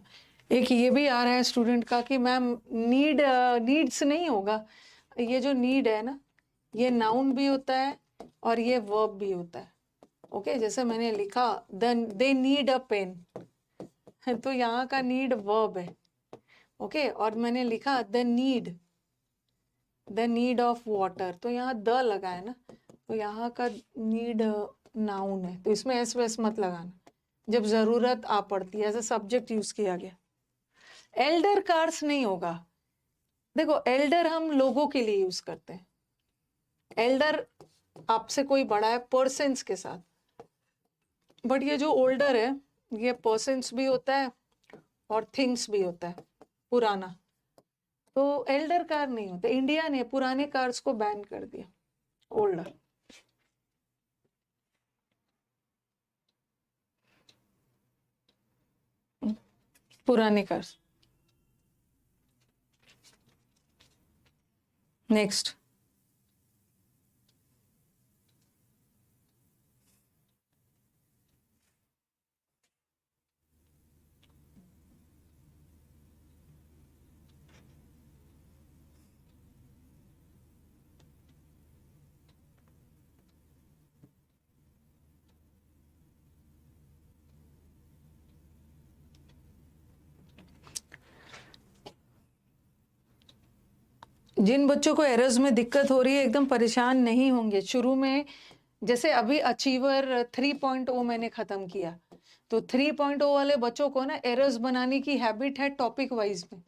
एक ये भी आ रहा है स्टूडेंट का कि मैम नीड, नीड्स नहीं होगा। ये जो नीड है ना, ये नाउन भी होता है और ये वर्ब भी होता है, ओके। जैसे मैंने लिखा दे नीड अ पेन, तो यहाँ का नीड वर्ब है, ओके। और मैंने लिखा द नीड ऑफ वाटर, तो यहाँ द लगा है ना, तो यहाँ का नीड नाउन है, तो इसमें एस वेस मत लगाना जब जरूरत आ पड़ती है, एज ए सब्जेक्ट यूज किया गया। एल्डर कार्स नहीं होगा, देखो एल्डर हम लोगों के लिए यूज करते हैं, एल्डर आपसे कोई बड़ा है पर्सन्स के साथ, बट ये जो ओल्डर है ये पर्सन्स भी होता है और थिंग्स भी होता है पुराना। तो एल्डर कार नहीं होते, इंडिया ने पुराने कार्स को बैन कर दिया, ओल्डर। पुराने कार्स। नेक्स्ट, जिन बच्चों को एरर्स में दिक्कत हो रही है एकदम परेशान नहीं होंगे। शुरू में जैसे अभी अचीवर 3.0 मैंने खत्म किया, तो 3.0 वाले बच्चों को ना एरर्स बनाने की हैबिट है टॉपिक वाइज में,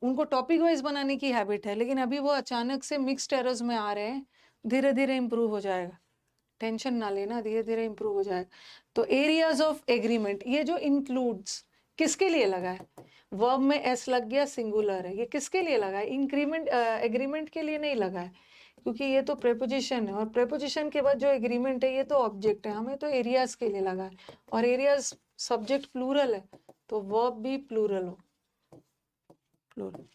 उनको टॉपिक वाइज बनाने की हैबिट है, लेकिन अभी वो अचानक से मिक्स्ड एरर्स में आ रहे हैं। धीरे धीरे इंप्रूव हो जाएगा, टेंशन ना लेना, धीरे धीरे इंप्रूव हो जाएगा। तो एरियाज ऑफ एग्रीमेंट, ये जो इंक्लूड्स किसके लिए लगा है? वर्ब में एस लग गया, सिंगुलर है, ये किसके लिए लगा है? इंक्रीमेंट एग्रीमेंट के लिए नहीं लगा है, क्योंकि ये तो प्रेपोजिशन है, और प्रेपोजिशन के बाद जो एग्रीमेंट है ये तो ऑब्जेक्ट है, हमें तो एरियाज के लिए लगा है, और एरियाज सब्जेक्ट प्लूरल है, तो वर्ब भी प्लूरल हो, प्लूरल।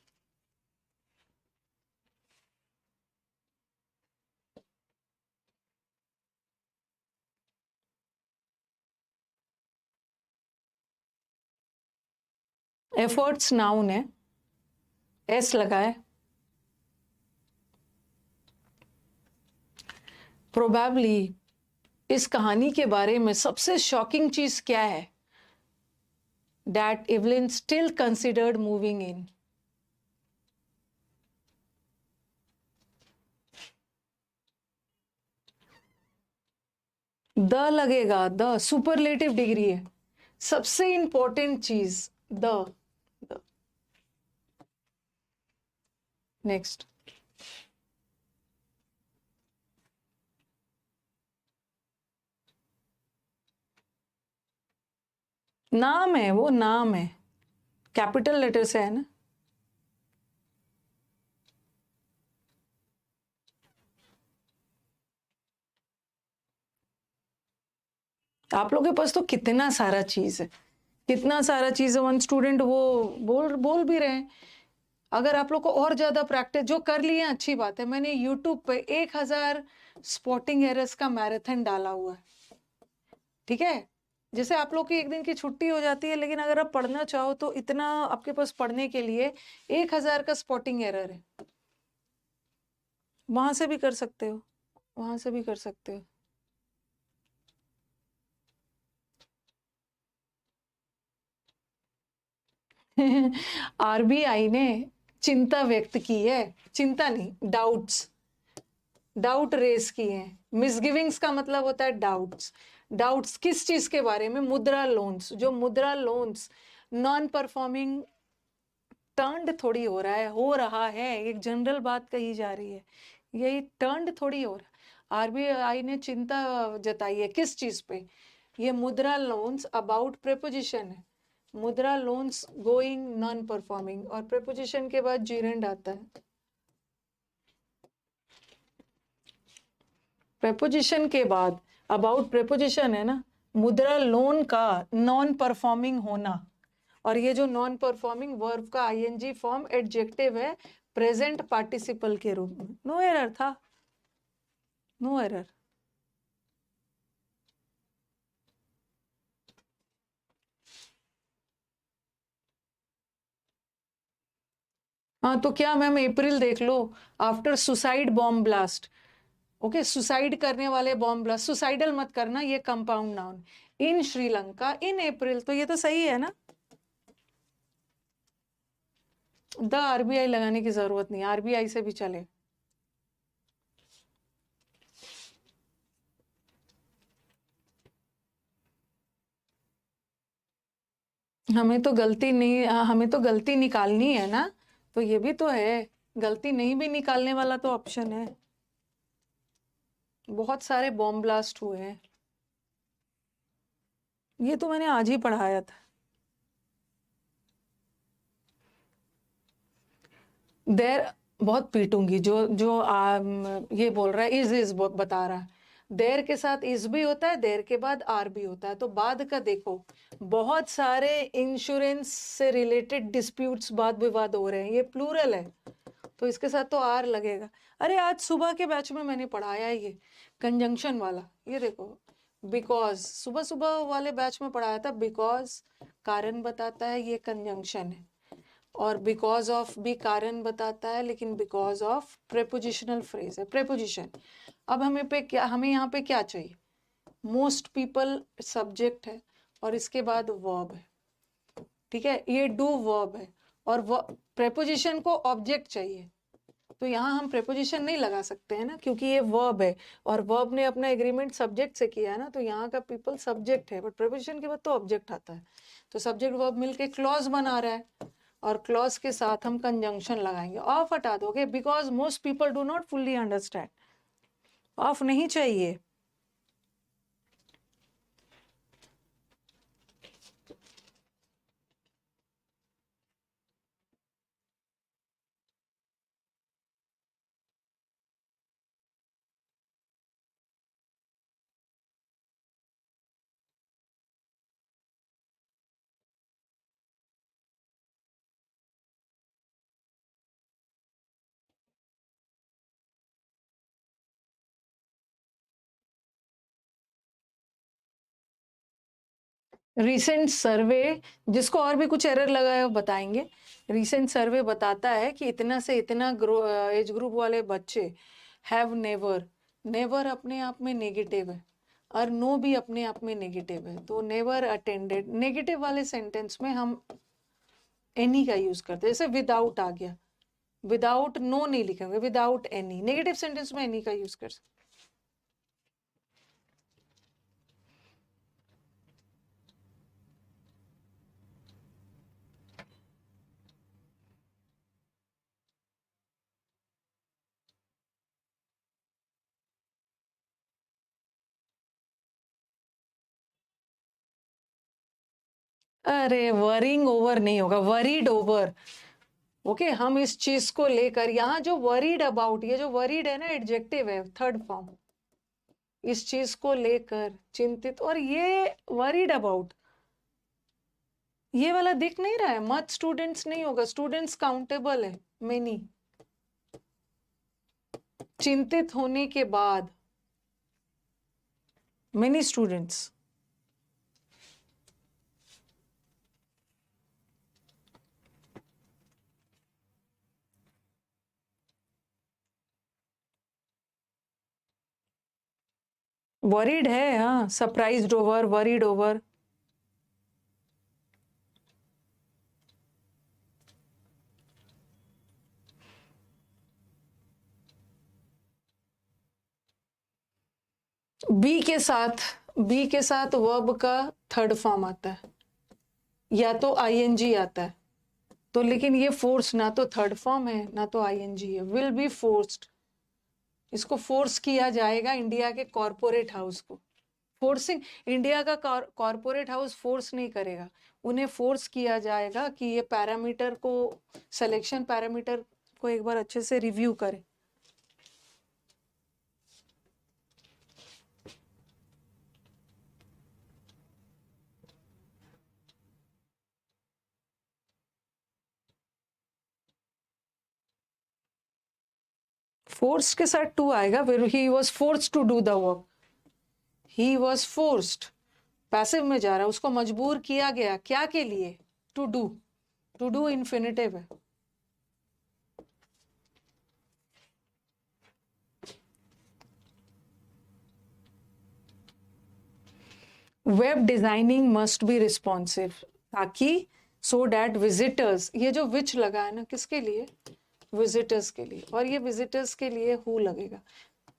एफर्ट्स नाउन है, एस लगा है। प्रोबेबली इस कहानी के बारे में सबसे शॉकिंग चीज क्या है? That Evelyn still considered moving in. The लगेगा, द सुपरलेटिव डिग्री है, सबसे इंपॉर्टेंट चीज द। नेक्स्ट, नाम है, वो नाम है, कैपिटल लेटर से है ना। आप लोगों के पास तो कितना सारा चीज है, कितना सारा चीज है। वन स्टूडेंट वो बोल भी रहे हैं, अगर आप लोग को और ज्यादा प्रैक्टिस जो कर लिए अच्छी बात है। मैंने यूट्यूब पे 1000 स्पॉटिंग एरर्स का मैराथन डाला हुआ है, ठीक है। जैसे आप लोग की एक दिन की छुट्टी हो जाती है, लेकिन अगर आप पढ़ना चाहो तो इतना आपके पास पढ़ने के लिए 1000 का स्पॉटिंग एरर है, वहां से भी कर सकते हो, वहां से भी कर सकते हो। आरबीआई ने चिंता व्यक्त की है, चिंता नहीं, डाउट्स, डाउट रेस किए हैं। मिसगिविंग्स का मतलब होता है डाउट्स। डाउट्स किस चीज के बारे में? मुद्रा लोन्स। जो मुद्रा लोन्स नॉन परफॉर्मिंग टर्न्ड थोड़ी हो रहा है, एक जनरल बात कही जा रही है, यही टर्न्ड थोड़ी हो रहा है। आरबीआई ने चिंता जताई है किस चीज पे? ये मुद्रा लोन्स अबाउट प्रेपोजिशन है, मुद्रा लोन्स गोइंग नॉन परफॉर्मिंग, और प्रेपोजिशन के बाद जीरेंड आता है। प्रेपोजिशन के बाद अबाउट प्रेपोजिशन है ना, मुद्रा लोन का नॉन परफॉर्मिंग होना, और ये जो नॉन परफॉर्मिंग वर्ब का आईएनजी फॉर्म एडजेक्टिव है प्रेजेंट पार्टिसिपल के रूप में। नो एरर था, नो एरर। हाँ तो क्या मैम, अप्रैल देख लो, after suicide bomb blast. Okay, suicide करने वाले बॉम्ब ब्लास्ट, सुसाइडल मत करना, ये compound noun. In Sri Lanka in April, तो ये तो सही है ना। द आरबीआई लगाने की जरूरत नहीं, आरबीआई से भी चले। हमें तो गलती नहीं, हमें तो गलती निकालनी है ना, तो ये भी तो है, गलती नहीं भी निकालने वाला तो ऑप्शन है। बहुत सारे बॉम्ब ब्लास्ट हुए हैं, ये तो मैंने आज ही पढ़ाया था। देर, बहुत पीटूंगी जो जो ये बोल रहा है इज बता रहा है। देर के साथ इज भी होता है, देर के बाद आर भी होता है। तो बाद का देखो, बहुत सारे इंश्योरेंस से रिलेटेड डिस्प्यूट्स वाद विवाद हो रहे हैं, ये प्लूरल है, तो इसके साथ तो आर लगेगा। अरे आज सुबह के बैच में मैंने पढ़ाया है ये कंजंक्शन वाला, ये देखो बिकॉज, सुबह सुबह वाले बैच में पढ़ाया था। बिकॉज कारण बताता है, ये कंजंक्शन है, और बिकॉज ऑफ भी कारण बताता है, लेकिन बिकॉज ऑफ प्रेपोजिशनल फ्रेज है, प्रेपोजिशन। अब हमें यहाँ पे क्या चाहिए? मोस्ट पीपल सब्जेक्ट है, और इसके बाद वर्ब है, ठीक है, ये डू वर्ब है, और प्रेपोजिशन को ऑब्जेक्ट चाहिए। तो यहाँ हम प्रेपोजिशन नहीं लगा सकते हैं ना, क्योंकि ये वर्ब है, और वर्ब ने अपना एग्रीमेंट सब्जेक्ट से किया है ना, तो यहाँ का पीपल सब्जेक्ट है, बट प्रेपोजिशन के बाद तो ऑब्जेक्ट आता है। तो सब्जेक्ट वर्ब मिलके क्लॉज बना रहा है, और क्लॉज के साथ हम कंजंक्शन लगाएंगे। ऑफ हटा दोगे, because most people do not fully understand, of नहीं चाहिए। रिसेंट सर्वे, जिसको और भी कुछ एरर लगा है वो बताएंगे। रिसेंट सर्वे बताता है कि इतना से इतना एज ग्रुप वाले बच्चे हैव नेवर, नेवर अपने आप में नेगेटिव है, और नो भी अपने आप में नेगेटिव है। तो नेवर अटेंडेड, नेगेटिव वाले सेंटेंस में हम एनी का यूज करते हैं। जैसे विदाउट आ गया, विदाउट नो नहीं लिखेंगे, विदाउट एनी, नेगेटिव सेंटेंस में एनी का यूज कर सकते। अरे वरिंग ओवर नहीं होगा, वरीड ओवर। ओके, हम इस चीज को लेकर, यहाँ जो वरीड अबाउट, ये जो वरीड है ना, एडजेक्टिव है, थर्ड फॉर्म, इस चीज को लेकर चिंतित, और ये वरीड अबाउट, ये वाला दिख नहीं रहा है, मच स्टूडेंट्स नहीं होगा, स्टूडेंट्स काउंटेबल है, मेनी। चिंतित होने के बाद मेनी स्टूडेंट्स, वरीड है, हाँ, surprised over, worried over. Be के साथ वर्ब का थर्ड फॉर्म आता है, या तो आईएनजी आता है, तो लेकिन ये फोर्स ना तो थर्ड फॉर्म है ना तो आईएनजी है, विल बी फोर्स्ड। इसको फोर्स किया जाएगा इंडिया के कॉरपोरेट हाउस को। फोर्सिंग, इंडिया का कॉरपोरेट हाउस फोर्स नहीं करेगा, उन्हें फोर्स किया जाएगा कि ये पैरामीटर को, सिलेक्शन पैरामीटर को एक बार अच्छे से रिव्यू करें। फोर्स के साथ टू आएगा, फिर he was force to do the work, he was forced, passive में जा रहा है, उसको मजबूर किया गया, क्या के लिए? To do, to do infinitive है। Web designing must be responsive, ताकि सो डैट विजिटर्स, ये जो विच लगा है ना, किसके लिए? विजिटर्स के लिए, और ये विजिटर्स के लिए हु लगेगा।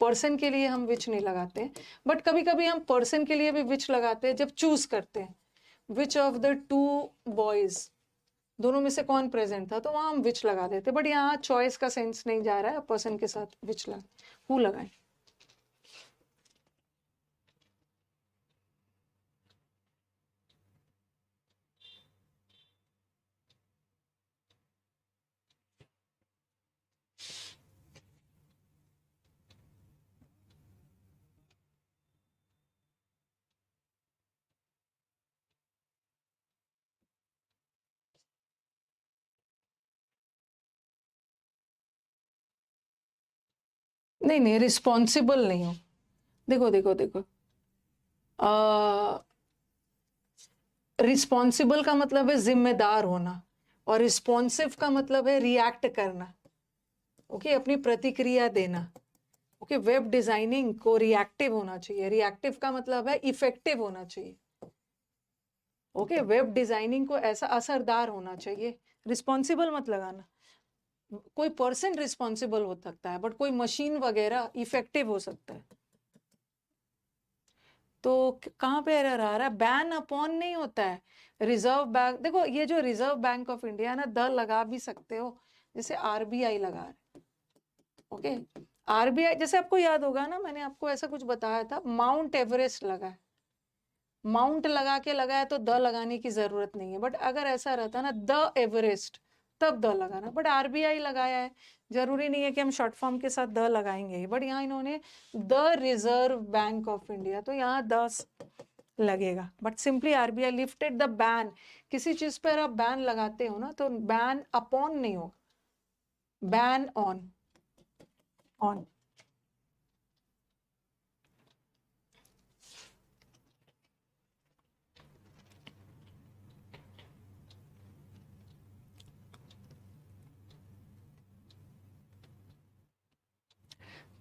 पर्सन के लिए हम विच नहीं लगाते हैं, बट कभी कभी हम पर्सन के लिए भी विच लगाते हैं जब चूज करते हैं, which of the two boys, दोनों में से कौन प्रेजेंट था, तो वहां हम विच लगा देते, बट यहाँ चॉइस का सेंस नहीं जा रहा है, पर्सन के साथ विच लगा, हु लगाए। नहीं नहीं, रिस्पॉन्सिबल नहीं हो। देखो देखो देखो, रिस्पॉन्सिबल का मतलब है जिम्मेदार होना, और रिस्पॉन्सिव का मतलब है रिएक्ट करना। ओके, अपनी प्रतिक्रिया देना। ओके, वेब डिजाइनिंग को रिएक्टिव होना चाहिए। रिएक्टिव का मतलब है इफेक्टिव होना चाहिए। ओके, वेब डिजाइनिंग को ऐसा असरदार होना चाहिए। रिस्पॉन्सिबल मत लगाना। कोई पर्सन रिस्पॉन्सिबल हो सकता है, बट कोई मशीन वगैरह इफेक्टिव हो सकता है। तो कहाँ पे एरर आ रहा है? बैन अपॉन नहीं होता है, रिजर्व बैंक। देखो ये जो रिजर्व बैंक ऑफ इंडिया ना, द लगा भी सकते हो, जैसे आरबीआई लगा रहे। ओके, आरबीआई जैसे आपको याद होगा ना, मैंने आपको ऐसा कुछ बताया था, माउंट एवरेस्ट लगा है। माउंट लगा के लगाया तो द लगाने की जरूरत नहीं है, बट अगर ऐसा रहता ना द एवरेस्ट, तब द लगाना। बट आरबीआई लगाया है, जरूरी नहीं है कि हम शॉर्ट फॉर्म के साथ द लगाएंगे ही, बट यहाँ इन्होंने the reserve bank of India, तो यहाँ 10 लगेगा। But simply RBI lifted the ban. किसी चीज पर आप बैन लगाते हो ना, तो बैन अपॉन नहीं होगा, ban on, on.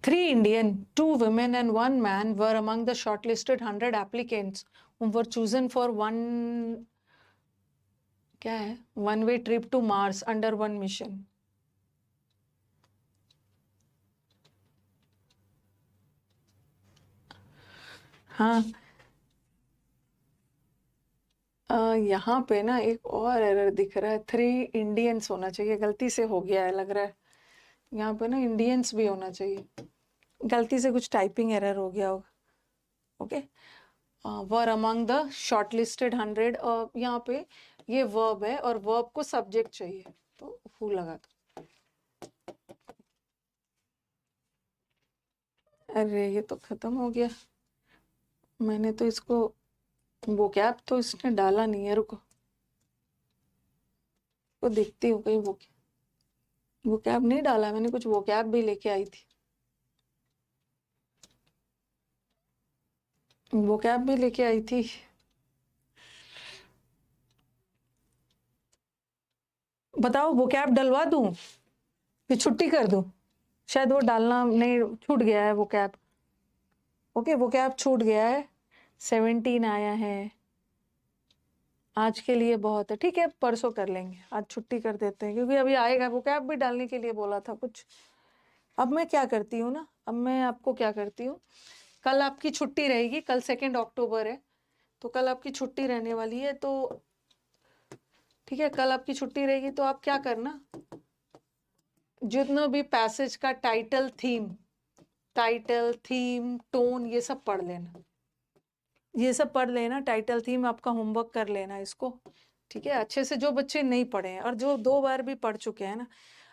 Three Indian, 2 women and 1 man were among the shortlisted 100 applicants who were chosen for क्या है, one way trip to Mars under one mission. हाँ, यहाँ पे ना एक और एरर दिख रहा है, 3 इंडियंस होना चाहिए, गलती से हो गया है लग रहा है। यहाँ पे ना इंडियंस भी होना चाहिए, गलती से कुछ टाइपिंग एरर हो गया होगा। Okay, were among the shortlisted 100, यहाँ पे ये वर्ब है और वर्ब को सब्जेक्ट चाहिए, तो हु लगा दो। अरे ये तो खत्म हो गया, मैंने तो इसको वोकैब तो इसने डाला नहीं है, रुको तो देखती हूँ कहीं वोकैब नहीं डाला मैंने, कुछ वोकैब भी लेके आई थी, वोकैब भी लेके आई थी। बताओ वोकैब डलवा दूं कि छुट्टी कर दूं? शायद वो डालना नहीं, छूट गया है वोकैब। ओके, वोकैब छूट गया है, 17 आया है। आज के लिए बहुत है, ठीक है परसों कर लेंगे, आज छुट्टी कर देते हैं, क्योंकि अभी आएगा वोकैब भी डालने के लिए बोला था कुछ। अब मैं क्या करती हूँ ना, अब मैं आपको क्या करती हूँ, कल आपकी छुट्टी रहेगी, कल 2 अक्टूबर है, तो कल आपकी छुट्टी रहने वाली है, तो ठीक है कल आपकी छुट्टी रहेगी, तो आप क्या करना, जितना भी पैसेज का टाइटल थीम टोन ये सब पढ़ लेना, ये सब पढ़ लेना, टाइटल थीम आपका होमवर्क कर लेना इसको, ठीक है अच्छे से। जो बच्चे नहीं पढ़े हैं और जो 2 बार भी पढ़ चुके हैं ना,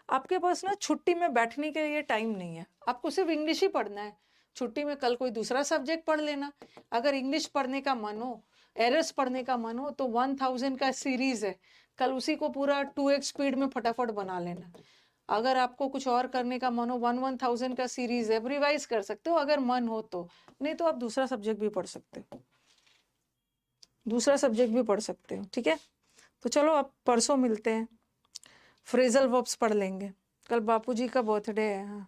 आपके पास ना छुट्टी में बैठने के लिए टाइम नहीं है, आपको सिर्फ इंग्लिश ही पढ़ना है छुट्टी में। कल कोई दूसरा सब्जेक्ट पढ़ लेना, अगर इंग्लिश पढ़ने का मन हो, एरर्स पढ़ने का मन हो, तो 1000 का सीरीज है, कल उसी को पूरा 2x स्पीड में फटाफट बना लेना। अगर आपको कुछ और करने का मन हो, 1000 का सीरीज है, रिवाइज कर सकते हो अगर मन हो तो, नहीं तो आप दूसरा सब्जेक्ट भी पढ़ सकते हो, दूसरा सब्जेक्ट भी पढ़ सकते हो, ठीक है। तो चलो अब परसों मिलते हैं, फ्रेजल वर्ब्स पढ़ लेंगे, कल बापूजी का बर्थडे है। हाँ,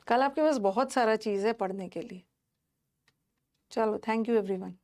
कल आपके पास बहुत सारा चीज़ है पढ़ने के लिए। चलो, थैंक यू एवरीवन।